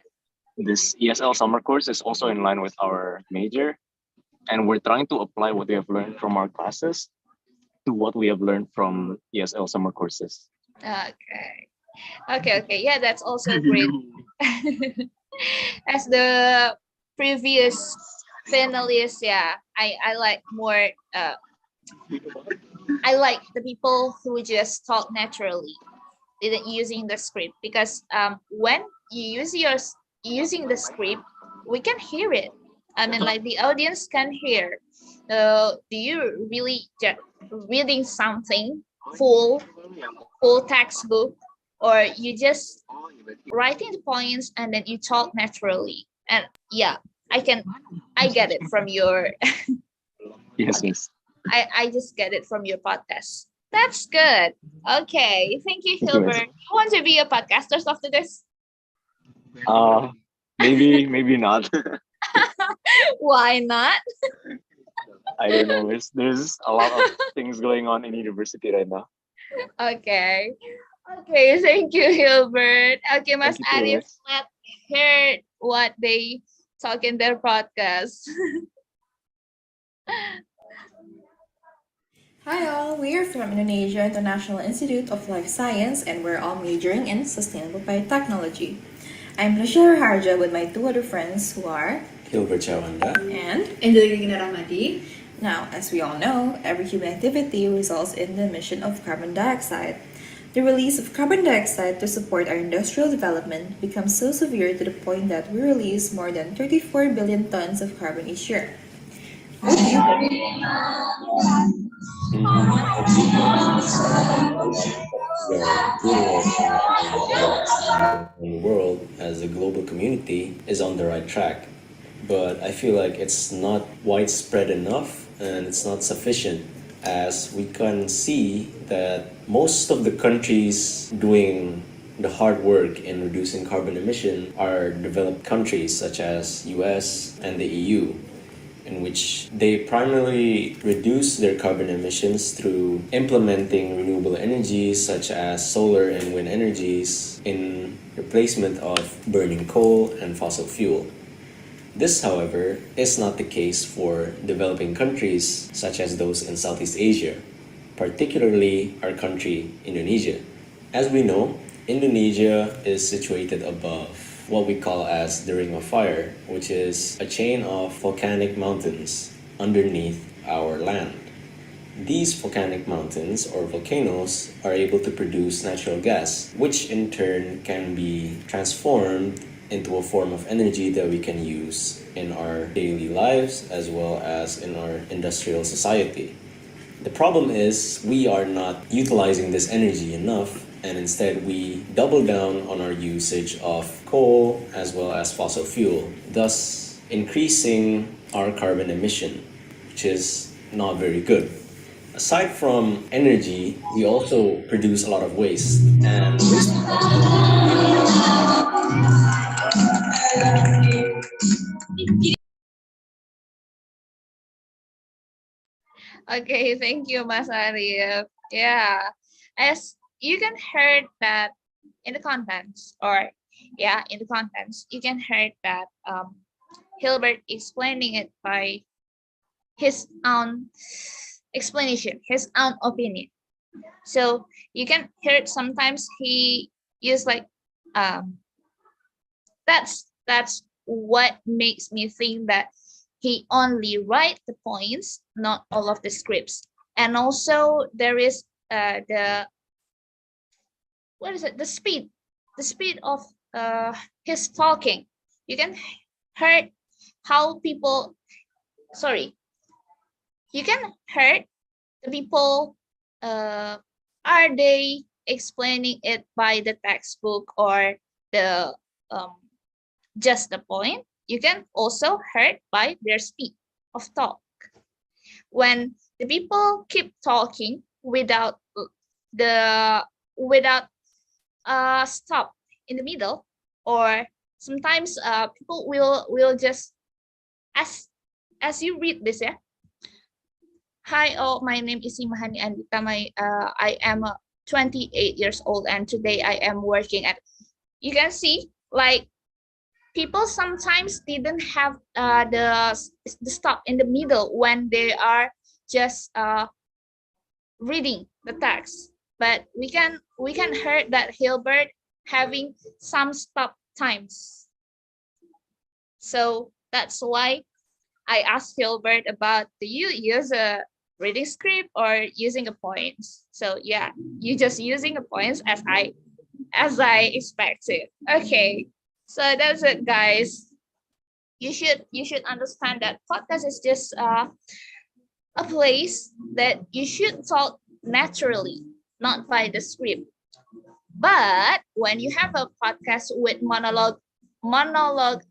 this ESL summer course is also in line with our major, and we're trying to apply what we have learned from our classes to what we have learned from ESL summer courses. Okay. Okay. Yeah, that's also great. As the previous panelists, yeah, I like more. I like the people who just talk naturally, didn't using the script, because when you use using the script, we can hear it. I mean, like the audience can hear. Do you really just reading something full textbook, or you just writing the points and then you talk naturally? And yeah, I get it from your Yes, yes. I just get it from your podcast. That's good. Okay. Thank you, Thank you, Hilbert. Miss. You want to be a podcaster after this? Maybe not. Why not? I don't know. There's a lot of things going on in university right now. Okay. Okay. Thank you, Hilbert. Okay, Mas Thank you too, Arif, Miss. let's hear what they talk in their podcast. Hi all, we are from Indonesia International Institute of Life Science and we're all majoring in sustainable biotechnology. I'm Rachel Harja with my two other friends who are Hilbert Chawanda. and Angelina Ramadi. Now, as we all know, every human activity results in the emission of carbon dioxide. The release of carbon dioxide to support our industrial development becomes so severe to the point that we release more than 34 billion tons of carbon each year. The world as a global community is on the right track, but I feel like it's not widespread enough and it's not sufficient, as we can see that most of the countries doing the hard work in reducing carbon emission are developed countries such as US and the EU, in which they primarily reduce their carbon emissions through implementing renewable energies such as solar and wind energies in replacement of burning coal and fossil fuel. This, however, is not the case for developing countries such as those in Southeast Asia, particularly our country, Indonesia. As we know, Indonesia is situated above what we call as the Ring of Fire, which is a chain of volcanic mountains underneath our land. These volcanic mountains or volcanoes are able to produce natural gas, which in turn can be transformed into a form of energy that we can use in our daily lives as well as in our industrial society. The problem is we are not utilizing this energy enough, and instead we double down on our usage of coal as well as fossil fuel, thus increasing our carbon emission, which is not very good. Aside from energy, we also produce a lot of waste, and Okay, thank you, Mas Arif. Yeah, as you can hear that in the contents, you can hear that Hilbert explaining it by his own explanation, his own opinion. So you can hear it sometimes he use like that's what makes me think that he only write the points, not all of the scripts. And also there is the speed of his talking. You can hear how people you can hear the people are they explaining it by the textbook or the just the point. You can also hear by their speed of talk. When the people keep talking without stop in the middle, or sometimes people will just as you read this, Hi, all. My name is Imahani Andita. I am 28 years old, and today I am working at. You can see, like, people sometimes didn't have the stop in the middle when they are just reading the text. But we can hear that Hilbert having some stop times. So that's why I asked Hilbert about, do you use a reading script or using a points? So yeah, you just using a points as I expected. Okay, so that's it, guys. You should understand that podcast is just a place that you should talk naturally, not by the script. But when you have a podcast with monologue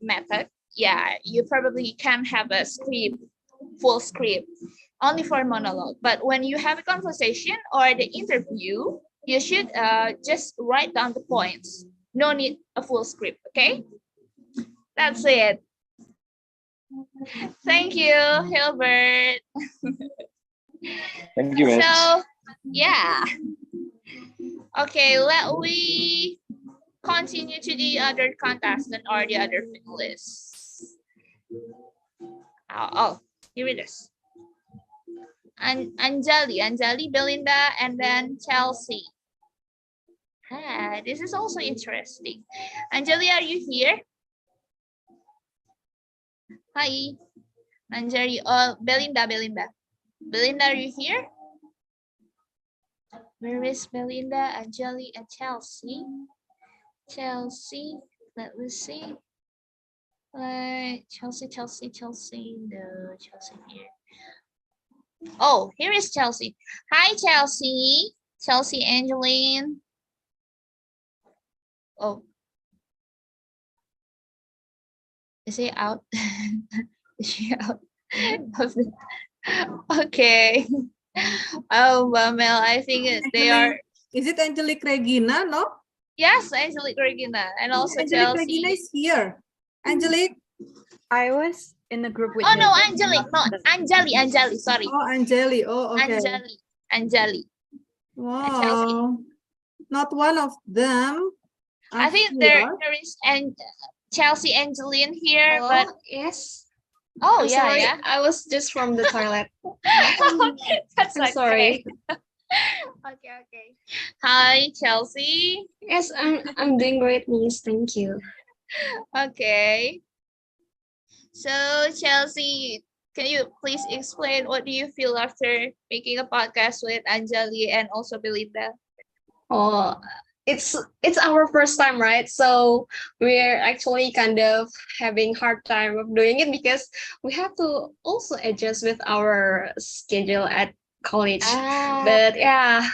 method, yeah, you probably can have a script, full script, only for monologue. But when you have a conversation or the interview, you should just write down the points. No need a full script, okay? That's it. Thank you, Hilbert. Thank you, Miss. So, yeah. Okay, let we continue to the other contestant or the other finalists. Oh, here it is. Anjali, Belinda, and then Chelsea. This is also interesting. Anjali, are you here? Hi. Anjali, Belinda. Belinda, are you here? Where is Belinda, Anjali, and Chelsea? Chelsea, let me see. Chelsea, no, Chelsea here. Oh, here is Chelsea. Hi, Chelsea. Chelsea Angeline. Oh. Is he out? Is she out? Okay. Oh, well, Mel, I think they are. Is it Angelique Regina? No? Yes, Angelique Regina. And also Angelique Chelsea. Regina is here. Angelique? I was in the group with. Oh, no, Angelique. No, Anjali. Sorry. Oh, Anjali. Oh, okay. Anjali. Wow. Not one of them. I think there is Chelsea Angeline here, Hello? but Yes. oh I'm yeah, sorry. yeah. I was just from the toilet. That's I'm okay. sorry. Okay. Hi, Chelsea. Yes, I'm doing great, Miss. Thank you. Okay. So Chelsea, can you please explain what do you feel after making a podcast with Anjali and also Belinda? Oh, it's our first time, right? So we're actually kind of having hard time of doing it because we have to also adjust with our schedule at college. But yeah,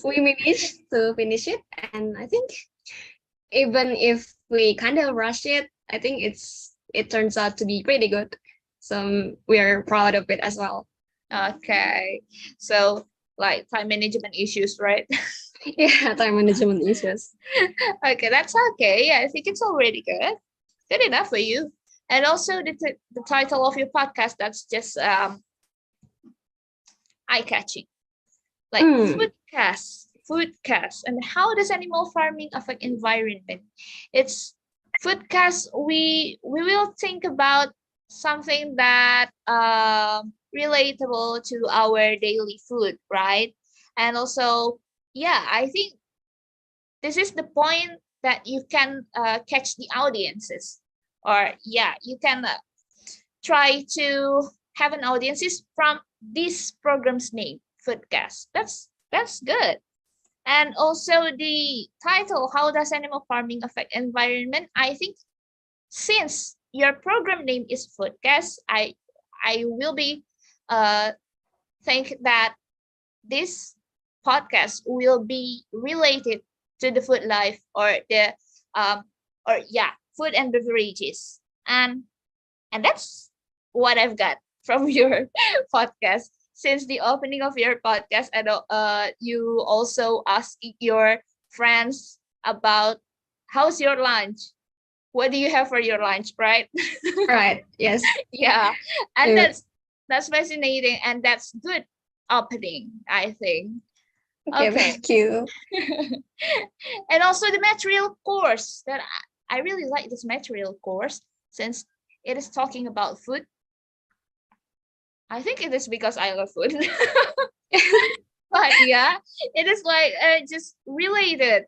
we managed to finish it, and I think even if we kind of rush it, I think it turns out to be pretty good. So we are proud of it as well. Okay. So like time management issues, right? Yeah, time management issues. Okay, that's okay. Yeah, I think it's already good. Good enough for you. And also the title of your podcast, that's just eye-catching. Like foodcast. And how does animal farming affect environment? It's foodcast, we will think about something that relatable to our daily food, right? And also, yeah, I think this is the point that you can catch the audiences, or yeah, you can try to have an audiences from this program's name, Foodcast. That's good. And also the title, how does animal farming affect environment? I think since your program name is Foodcast, I will be think that this podcast will be related to the food life or the food and beverages, and that's what I've got from your podcast. Since the opening of your podcast, and you also ask your friends about how's your lunch, what do you have for your lunch, right? Right. Yes. Yeah, and Yeah. that's fascinating, and that's good opening, I think. Okay, thank you. And also the material course that I really like this material course since it is talking about food. I think it is because I love food. But yeah, it is like just related.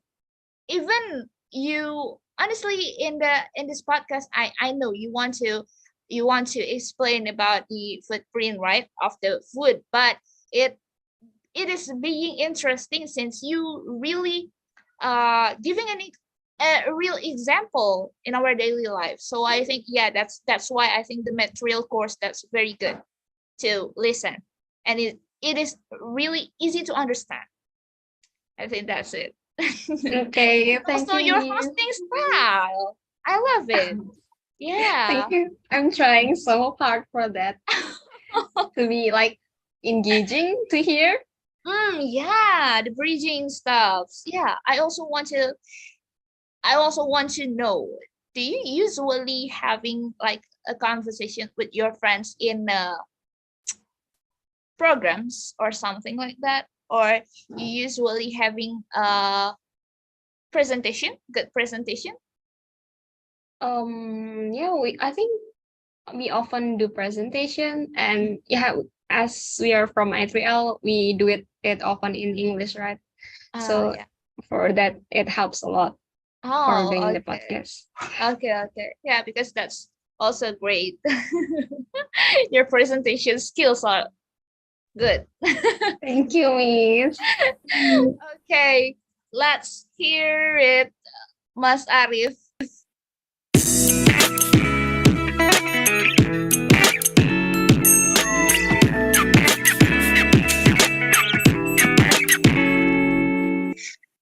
Even you honestly in this podcast, I know you want to explain about the footprint, right, of the food, but it is being interesting since you really giving a real example in our daily life. So I think yeah, that's why I think the material course that's very good to listen, and it is really easy to understand. I think that's it. Okay, thank Also, you, your Miss. hosting style, I love it. Yeah. Thank you. I'm trying so hard for that to be like engaging to hear. Yeah, the bridging stuffs. Yeah, I also want to know, do you usually having like a conversation with your friends in programs or something like that, or you usually having a presentation, good presentation? Yeah, I think we often do presentation, and yeah, as we are from I3L, we do it often in English, right? So Yeah. for that, it helps a lot for doing the podcast. Okay. Yeah, because that's also great. Your presentation skills are good. Thank you, Miss. Okay, let's hear it, Mas Arif.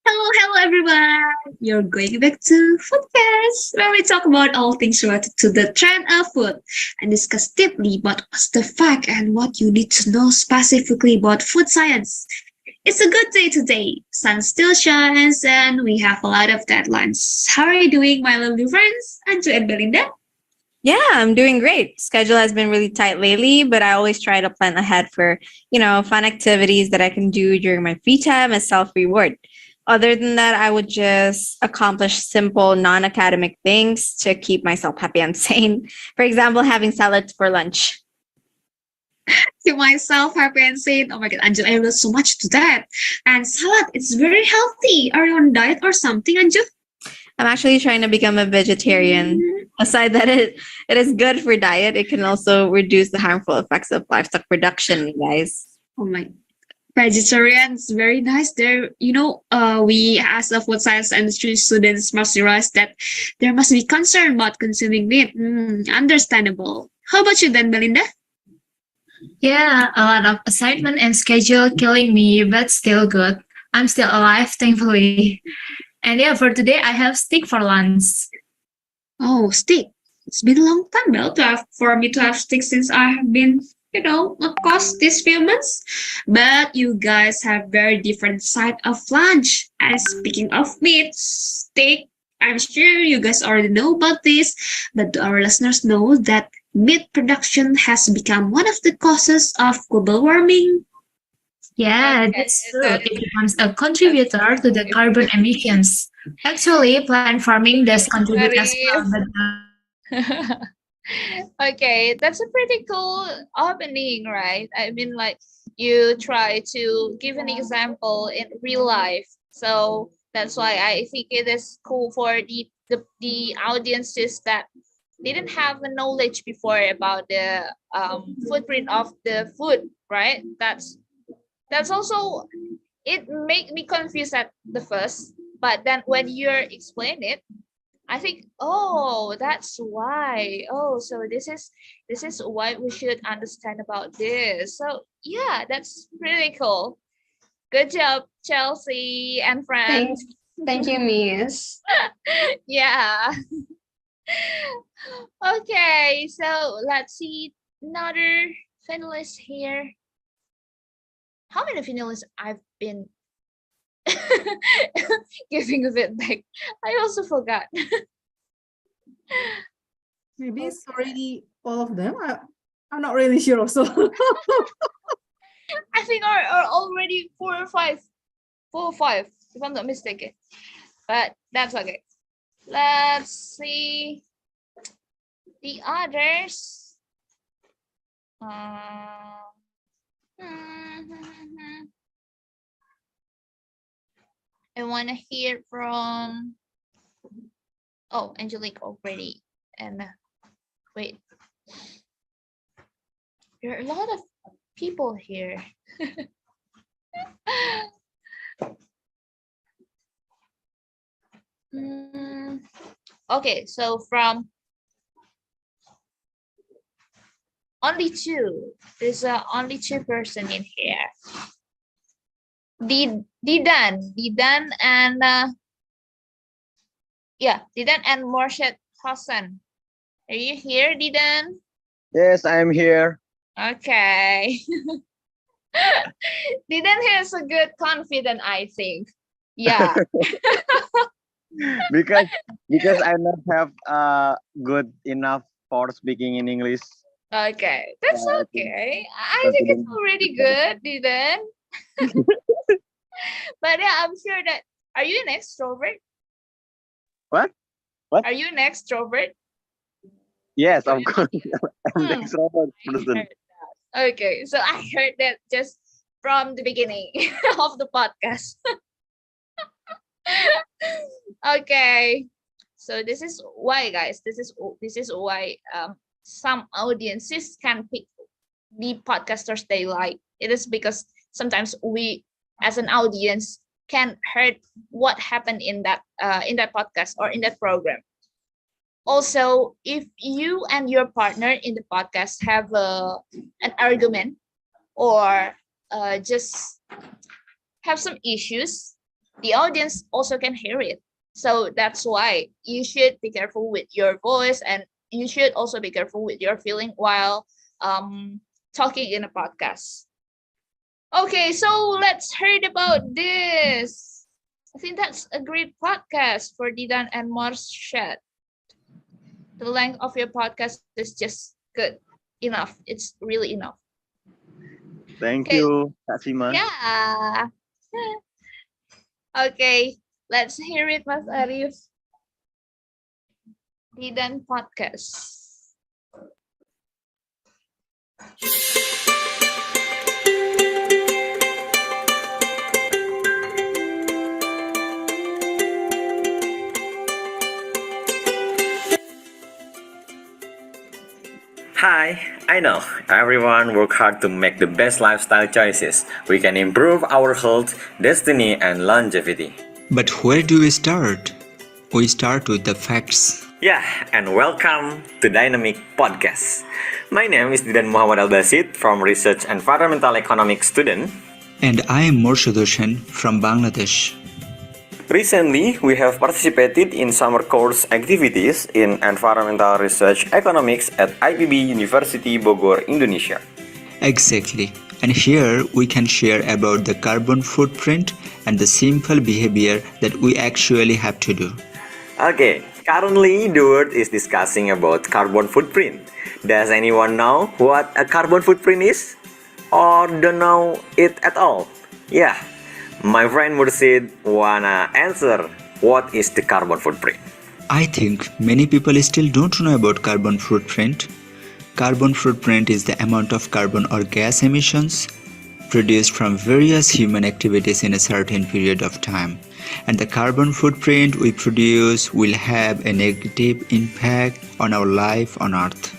Hello everyone! You're going back to Foodcast, where we talk about all things related to the trend of food and discuss deeply about what's the fact and what you need to know specifically about food science. It's a good day today. Sun still shines and we have a lot of deadlines. How are you doing, my lovely friends? Anju and Belinda? Yeah, I'm doing great. Schedule has been really tight lately, but I always try to plan ahead for, fun activities that I can do during my free time as self-reward. Other than that, I would just accomplish simple non-academic things to keep myself happy and sane. For example, having salads for lunch. To myself, happy and sane. Oh my god, Anju, I relate so much to that. And salad, it's very healthy. Are you on diet or something, Anju? I'm actually trying to become a vegetarian. Aside that it is good for diet, it can also reduce the harmful effects of livestock production, you guys. Oh my, vegetarians, very nice. There, we as a food science industry students must realize that there must be concern about consuming meat. Understandable. How about you then, Belinda? Yeah, a lot of assignment and schedule killing me, but still good. I'm still alive, thankfully. And yeah, for today, I have steak for lunch. Oh, steak. It's been a long time now for me to have steak since I have been, of course, these few months. But you guys have very different side of lunch. And speaking of meat, steak, I'm sure you guys already know about this, but do our listeners know that meat production has become one of the causes of global warming? Yeah, that's true. It becomes a contributor to the carbon emissions. Actually, plant farming does contribute as well. Okay, that's a pretty cool opening, right? I mean, like you try to give an example in real life. So that's why I think it is cool for the audiences that didn't have the knowledge before about the footprint of the food, right? That's also, it make me confused at the first, but then when you're explain it, I think, oh, that's why. Oh, so this is why we should understand about this. So yeah, that's pretty cool. Good job, Chelsea and friends. Thank you, Miss. Yeah. Okay, so let's see another finalist here. How many finalists I've been giving a feedback? I also forgot. Maybe it's already all of them. I'm not really sure also. I think are already 4 or 5, if I'm not mistaken. But that's okay. Let's see the others. I want to hear from, Angelique already. And wait, there are a lot of people here. Okay, so from only 2. There's only 2 person in here. Didan and Didan and Morshad Hassan. Are you here, Didan? Yes, I'm here. Okay. Didan has a good confidence, I think. Yeah. because I not have good enough for speaking in English. Okay, that's I okay. I think it's already good, Didan. But yeah, I'm sure that. Are you an extrovert? What? Are you an extrovert? Yes, of course. I'm the Hmm. extrovert person. Okay, so I heard that just from the beginning of the podcast. Okay, so this is why, guys. This is why some audiences can pick the podcasters they like. It is because sometimes we, as an audience, can heard what happened in that podcast or in that program. Also, if you and your partner in the podcast have an argument or just have some issues, the audience also can hear it. So that's why you should be careful with your voice, and you should also be careful with your feeling while talking in a podcast. Okay, so let's hear about this. I think that's a great podcast for Didan and Morshad. The length of your podcast is just good enough. It's really enough. Thank Okay. you, Kak Sima. Yeah. Okay, let's hear it, Mas Arif. Didan podcast. Hi, I know everyone work hard to make the best lifestyle choices. We can improve our health, destiny, and longevity. But where do we start? We start with the facts. Yeah, and welcome to Dynamic Podcast. My name is Didan Muhammad Al-Basid from Research Environmental Economics student. And I am Morshad Hussain from Bangladesh. Recently, we have participated in summer course activities in Environmental Research Economics at IPB University Bogor, Indonesia. Exactly. And here we can share about the carbon footprint and the simple behavior that we actually have to do. Okay, currently the world is discussing about carbon footprint. Does anyone know what a carbon footprint is? Or don't know it at all? Yeah, my friend Mursid wanna answer what is the carbon footprint. I think many people still don't know about carbon footprint. Carbon footprint is the amount of carbon or gas emissions produced from various human activities in a certain period of time. And the carbon footprint we produce will have a negative impact on our life on Earth.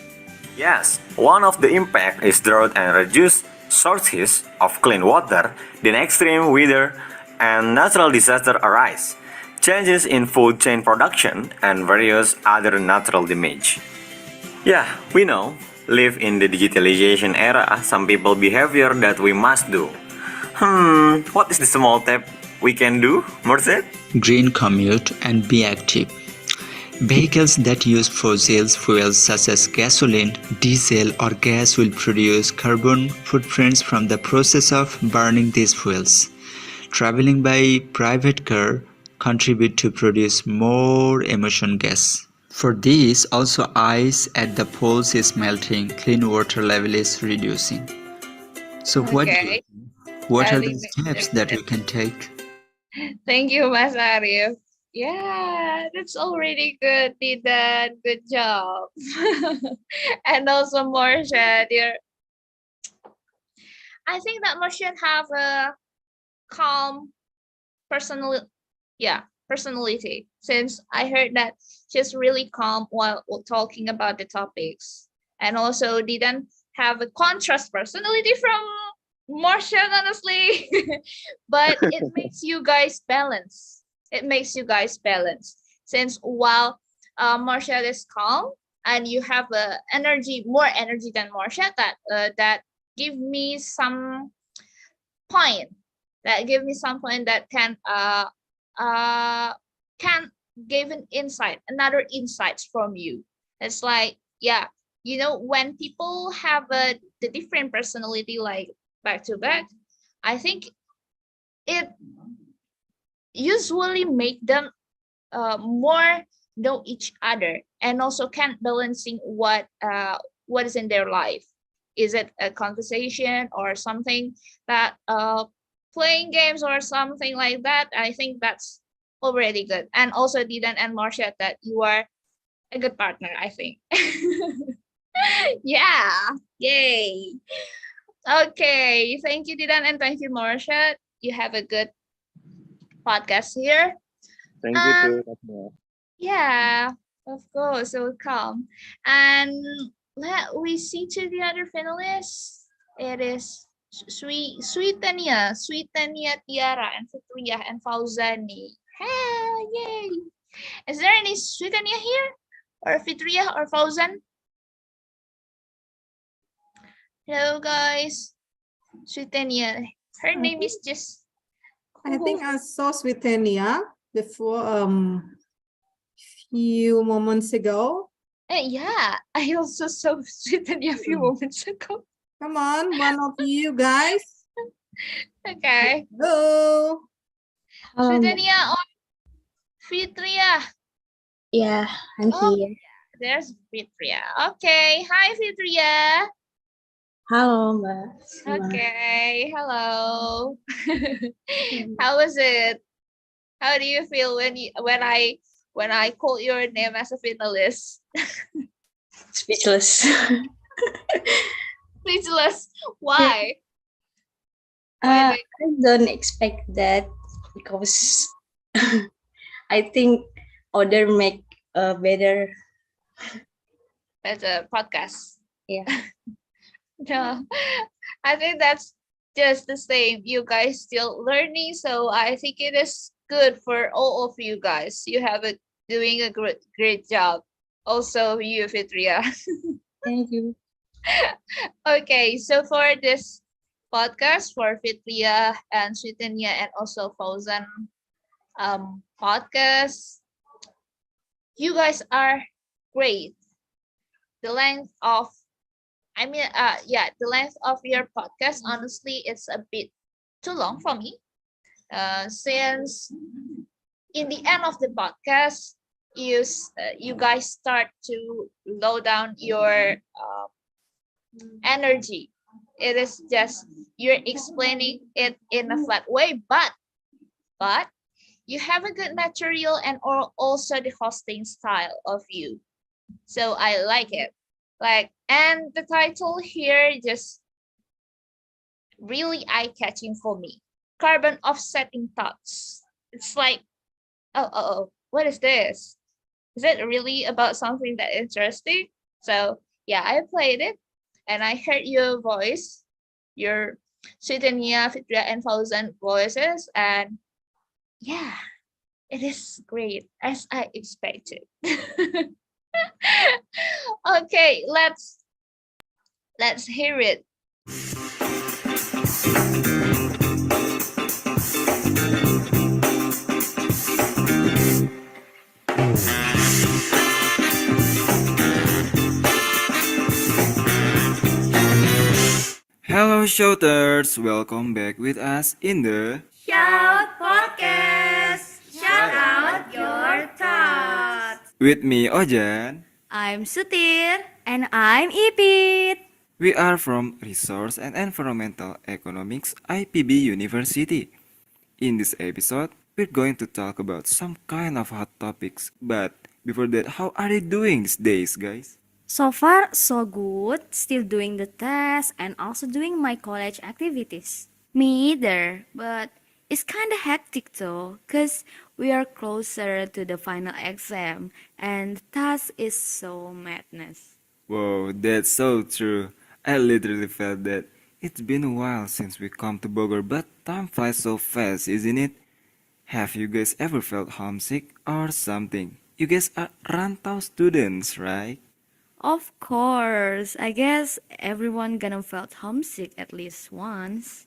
Yes, one of the impact is drought and reduced sources of clean water, then extreme weather and natural disaster arise, changes in food chain production, and various other natural damage. Yeah, we know, live in the digitalization era, some people behavior that we must do. What is the small step we can do, Morshad? Green commute and be active. Vehicles that use fossil fuels such as gasoline, diesel or gas will produce carbon footprints from the process of burning these fuels. Traveling by private car contribute to produce more emission gas. For this, also ice at the poles is melting, clean water level is reducing. So Okay. what I are think the steps that we can take? Thank you, Mas Arif. Yeah, that's already good, Didan. Good job. And also Marsha, dear. I think that Marsha have a calm personality, since I heard that she's really calm while talking about the topics. And also didn't have a contrast personality from Marshall, honestly. But it makes you guys balance. It makes you guys balance. Since while Marshall is calm and you have more energy than Marshall, that give me some point that can give another insights from you. It's like, yeah, when people have the different personality like back to back, I think it usually make them more know each other, and also can balancing what is in their life. Is it a conversation or something that playing games or something like that? I think that's already good. And also Didan and Marcia, that you are a good partner, I think. Yeah, yay. Okay, thank you, Didan, and thank you, Marcia. You have a good podcast here. Thank you too, Tasnia. Yeah, of course, welcome. And let we see to the other finalists. It is Sweetania, Tiara, and Fitria, and Fauzani. Hey, yay! Is there any Sweetania here, or Fitria, or Fauzan? Hello, guys. Sweetania. Her name is just. I think I saw Sweetania before few moments ago. Yeah, I also saw Sweetania a few moments ago. Come on, one of you guys. Okay. Hello. Sweetania or Fitria? Yeah, I'm here. There's Fitria. Okay. Hi, Fitria. Halo, Mbak. Okay. Hello. How was it? How do you feel when I called your name as a finalist? Speechless. Speechless. Why? I don't expect that because I think other make a better podcast. Yeah. No, I think that's just the same. You guys still learning, so I think it is good for all of you guys. You have doing a great job. Also, you, Fitria. Thank you. Okay, so for this podcast for Fitria and Sweetania and also Fauzan podcast, you guys are great. The length of the length of your podcast, honestly, it's a bit too long for me. Since in the end of the podcast, you guys start to low down your energy. It is just you're explaining it in a flat way, but you have a good material and also the hosting style of you. So I like it. And the title here just really eye-catching for me. Carbon offsetting thoughts. It's like, oh, what is this? Is it really about something that interesting? So yeah, I played it and I heard your voice, your Sweetania, Fitria, and Fauzan voices, and yeah, it is great as I expected. Okay, let's hear it. Hello shouters, welcome back with us in the Shout Podcast. Shout out your thoughts. with me Ojan. I'm Sutir and I'm Ipit. We are from Resource and Environmental Economics IPB University. In this episode, we're going to talk about some kind of hot topics. But before that, how are you doing these days, guys? So far, so good. Still doing the test and also doing my college activities. Me either, but it's kind of hectic though, because we are closer to the final exam and the task is so madness. Whoa, that's so true. I literally felt that. It's been a while since we come to Bogor, but time flies so fast, isn't it? Have you guys ever felt homesick or something? You guys are Rantau students, right? Of course, I guess everyone gonna felt homesick at least once.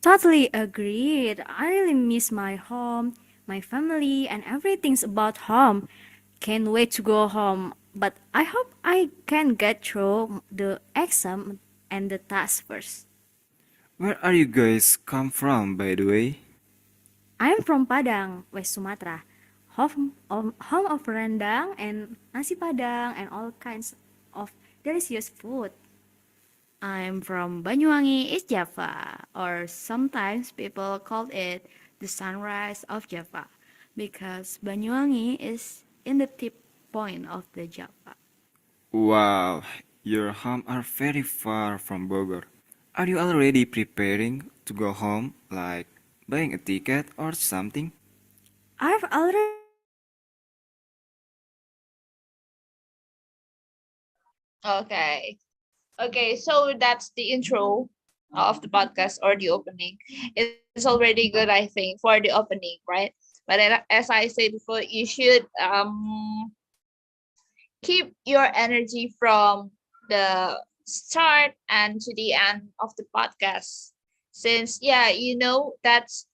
Totally agreed. I really miss my home, my family, and everything's about home. Can't wait to go home, but I hope I can get through the exam and the task first. Where are you guys come from, by the way? I'm from Padang, West Sumatra. Home of rendang and nasi padang and all kinds of delicious food. I'm from Banyuwangi, East Java, or sometimes people call it the sunrise of Java, because Banyuwangi is in the tip point of the Java. Wow, your home are very far from Bogor. Are you already preparing to go home, like buying a ticket or something? I've already Okay. Okay, so that's the intro of the podcast or the opening. It's already good, I think, for the opening, right? But then, as I said before, you should keep your energy from the start and to the end of the podcast. Since yeah, that's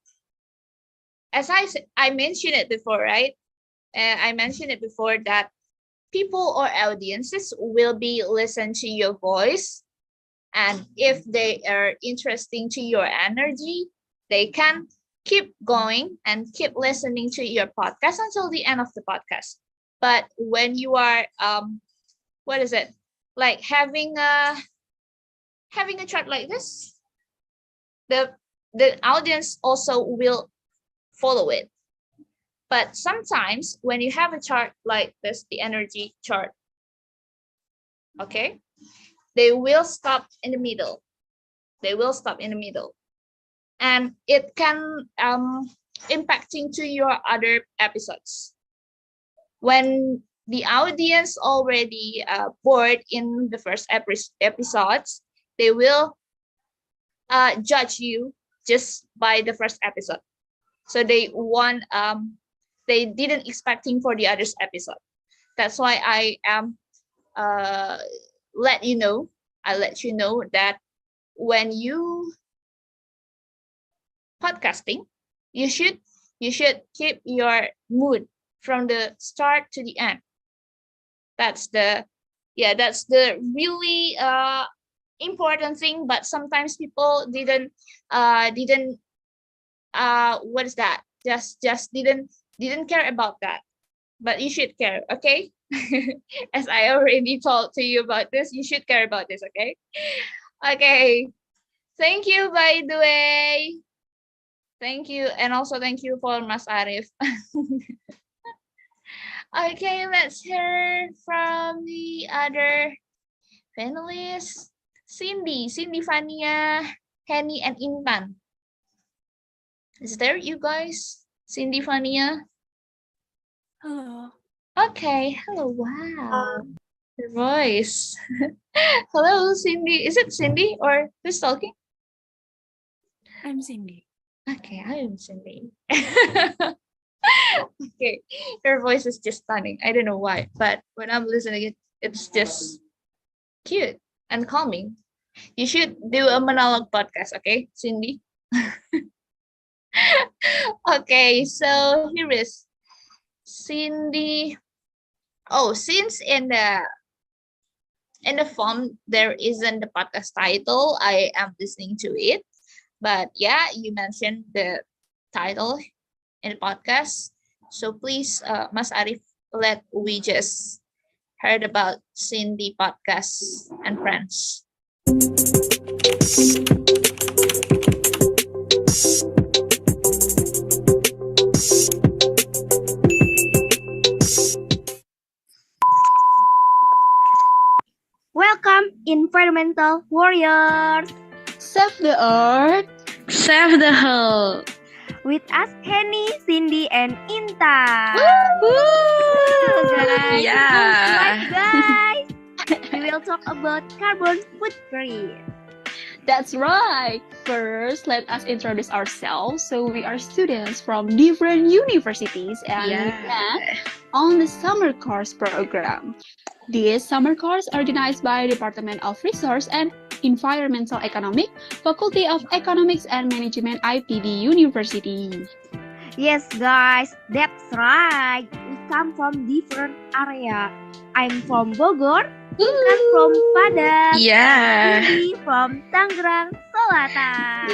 as I mentioned it before, right? I mentioned it before that people or audiences will be listen to your voice, and if they are interesting to your energy, they can keep going and keep listening to your podcast until the end of the podcast. But when you are what is it, like having a chat like this, the audience also will follow it. But sometimes when you have a chart like this, the energy chart, okay, they will stop in the middle. They will stop in the middle. And it can impacting to your other episodes. When the audience already bored in the first episodes, they will judge you just by the first episode. So they didn't expecting for the others episode. That's why I am let you know that when you podcasting, you should keep your mood from the start to the end. That's the really important thing. But sometimes people didn't what is that, just didn't care about that. But you should care, okay? As I already told to you about this, you should care about this, okay? Okay, thank you, by the way. Thank you, and also thank you for Mas Arif. Okay, let's hear from the other panelists. Cindy, Fania, Henny, and Intan. Is there you guys? Cindy, Fania? Hello. Okay, hello, wow. Your voice. Hello, Cindy. Is it Cindy or who's talking? I'm Cindy. Okay, I am Cindy. Okay, your voice is just stunning. I don't know why, but when I'm listening, it's just cute and calming. You should do a monologue podcast, okay, Cindy? Okay, so here is Cindy. Oh, since in the form there isn't the podcast title, I am listening to it. But yeah, you mentioned the title in the podcast. So please, Mas Arif, let we just heard about Cindy podcast and friends. Welcome, environmental warriors! Save the earth. Save the whole. With us, Henny, Cindy, and Inta. Guys, Yeah. right, guys. We will talk about carbon footprint. That's right. First, let us introduce ourselves. So we are students from different universities and we met on the summer course program. These summer course organized by Department of Resource and Environmental Economics, Faculty of Economics and Management, IPB University. Yes, guys, that's right. We come from different area. I'm from Bogor, Intan from Padang, Yeah. and Cindy from Tangerang Selatan.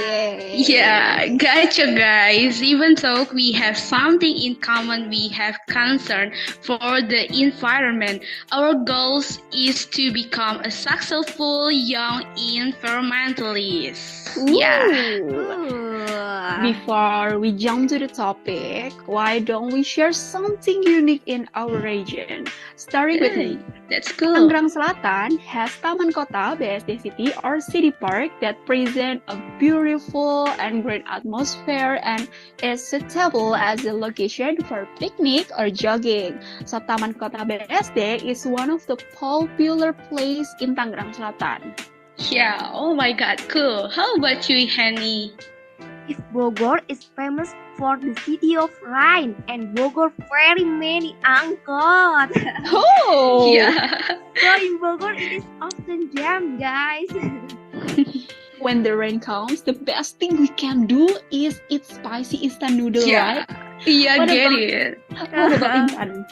Yeah, gotcha guys. Even though we have something in common, we have concern for the environment. Our goal is to become a successful young environmentalist. Yeah. Before we jump to the topic, why don't we share something unique in our region? Starting with me. That's cool. Tangerang Selatan has Taman Kota BSD City or City Park that present a beautiful and green atmosphere and is suitable as a location for picnic or jogging. So Taman Kota BSD is one of the popular place in Tangerang Selatan. Yeah, oh my god, cool. How about you, Henny? If Bogor is famous for the city of rain and Bogor very many angkot. Oh! Yeah. So in Bogor it is often jam, guys. When the rain comes, the best thing we can do is eat spicy instant noodle, Yeah. right? Yeah, What get about- it. What about Intan?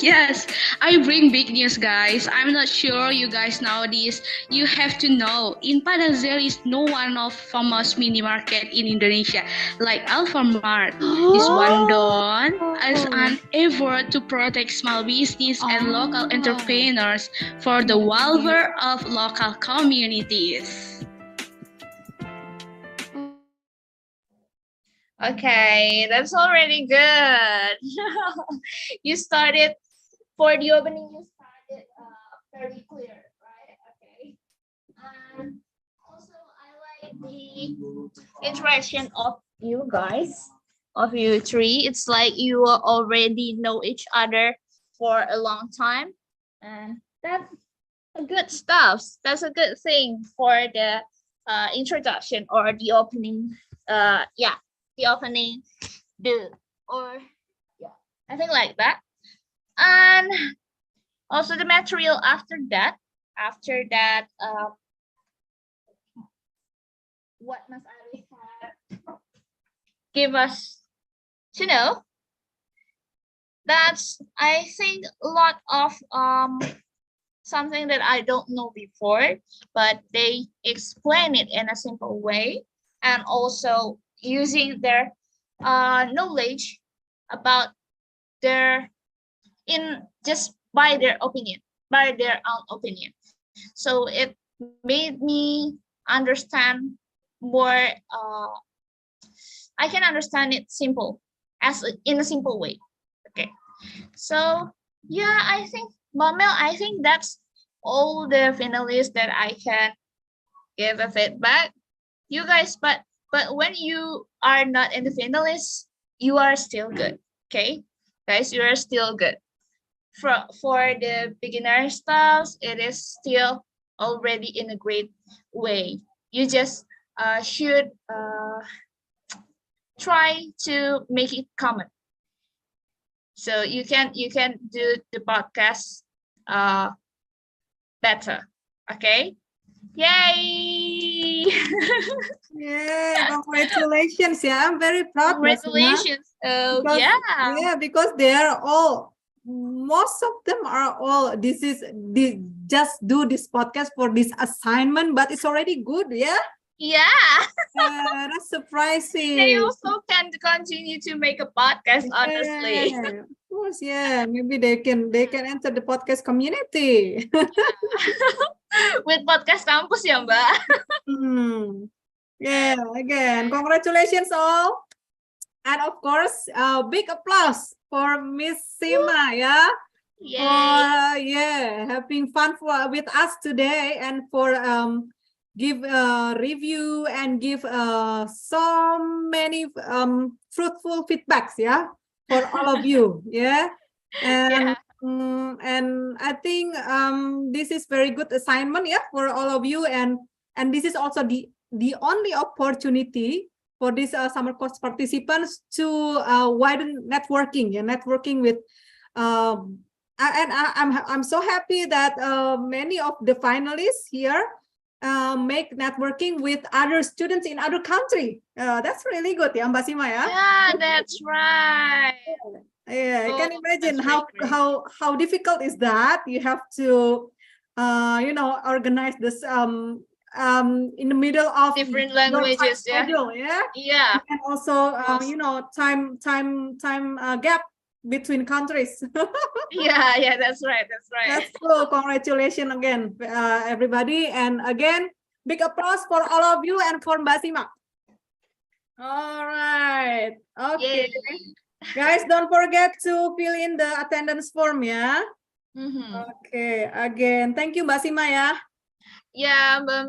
Yes, I bring big news, guys. I'm not sure you guys know this. You have to know, in Padang there is no one of famous mini market in Indonesia like Alfamart. This one done as an effort to protect small business and local entrepreneurs for the welfare of local communities. Okay, that's already good. You started for the opening. You started very clear, right? Okay. And also, I like the interaction of you guys, of you three. It's like you already know each other for a long time, and that's a good stuff. That's a good thing for the introduction or the opening. Yeah. The opening, I think like that, and also the material after that. What must I give us to know? That's, I think, a lot of something that I don't know before, but they explain it in a simple way, and also using their knowledge about just by their own opinion. So it made me understand more. I can understand it in a simple way. Okay, so yeah, I think, Mamel, I think that's all the finalists that I can give a feedback. You guys, but when you are not in the finalists, you are still good. Okay, guys, you are still good. For the beginner stuff, it is still already in a great way. You just should try to make it common. So you can do the podcast better. Okay. Yay! Yeah, congratulations. Yeah, I'm very proud. Congratulations. Oh, Because, yeah. Yeah, because they are all, most of them are all, just do this podcast for this assignment, but it's already good. Yeah. Yeah. That's surprising. They also can continue to make a podcast, honestly. Yeah, of course, yeah. Maybe they can enter the podcast community. with podcast kampus ya, Mbak. Yeah, again, congratulations all. And of course, big applause for Miss Sima, yeah? For having fun with us today and for give review and give so many fruitful feedbacks, yeah, for all of you, yeah. And and I think this is very good assignment, yeah, for all of you, and this is also the only opportunity for these summer course participants to widen networking, yeah, networking with and I'm so happy that many of the finalists here make networking with other students in other country. That's really good, yeah, Mbak Sima, yeah. Yeah, that's right. Yeah, I can imagine how difficult is that. You have to, organize this in the middle of different your languages, time schedule, yeah, and also time gap between countries. yeah, that's right. That's cool. Congratulations again, everybody, and again, big applause for all of you and for Mbak Sima. All right, okay. Guys, don't forget to fill in the attendance form, ya. Okay, again, thank you Mbak Sima, ya. Yeah, Mbak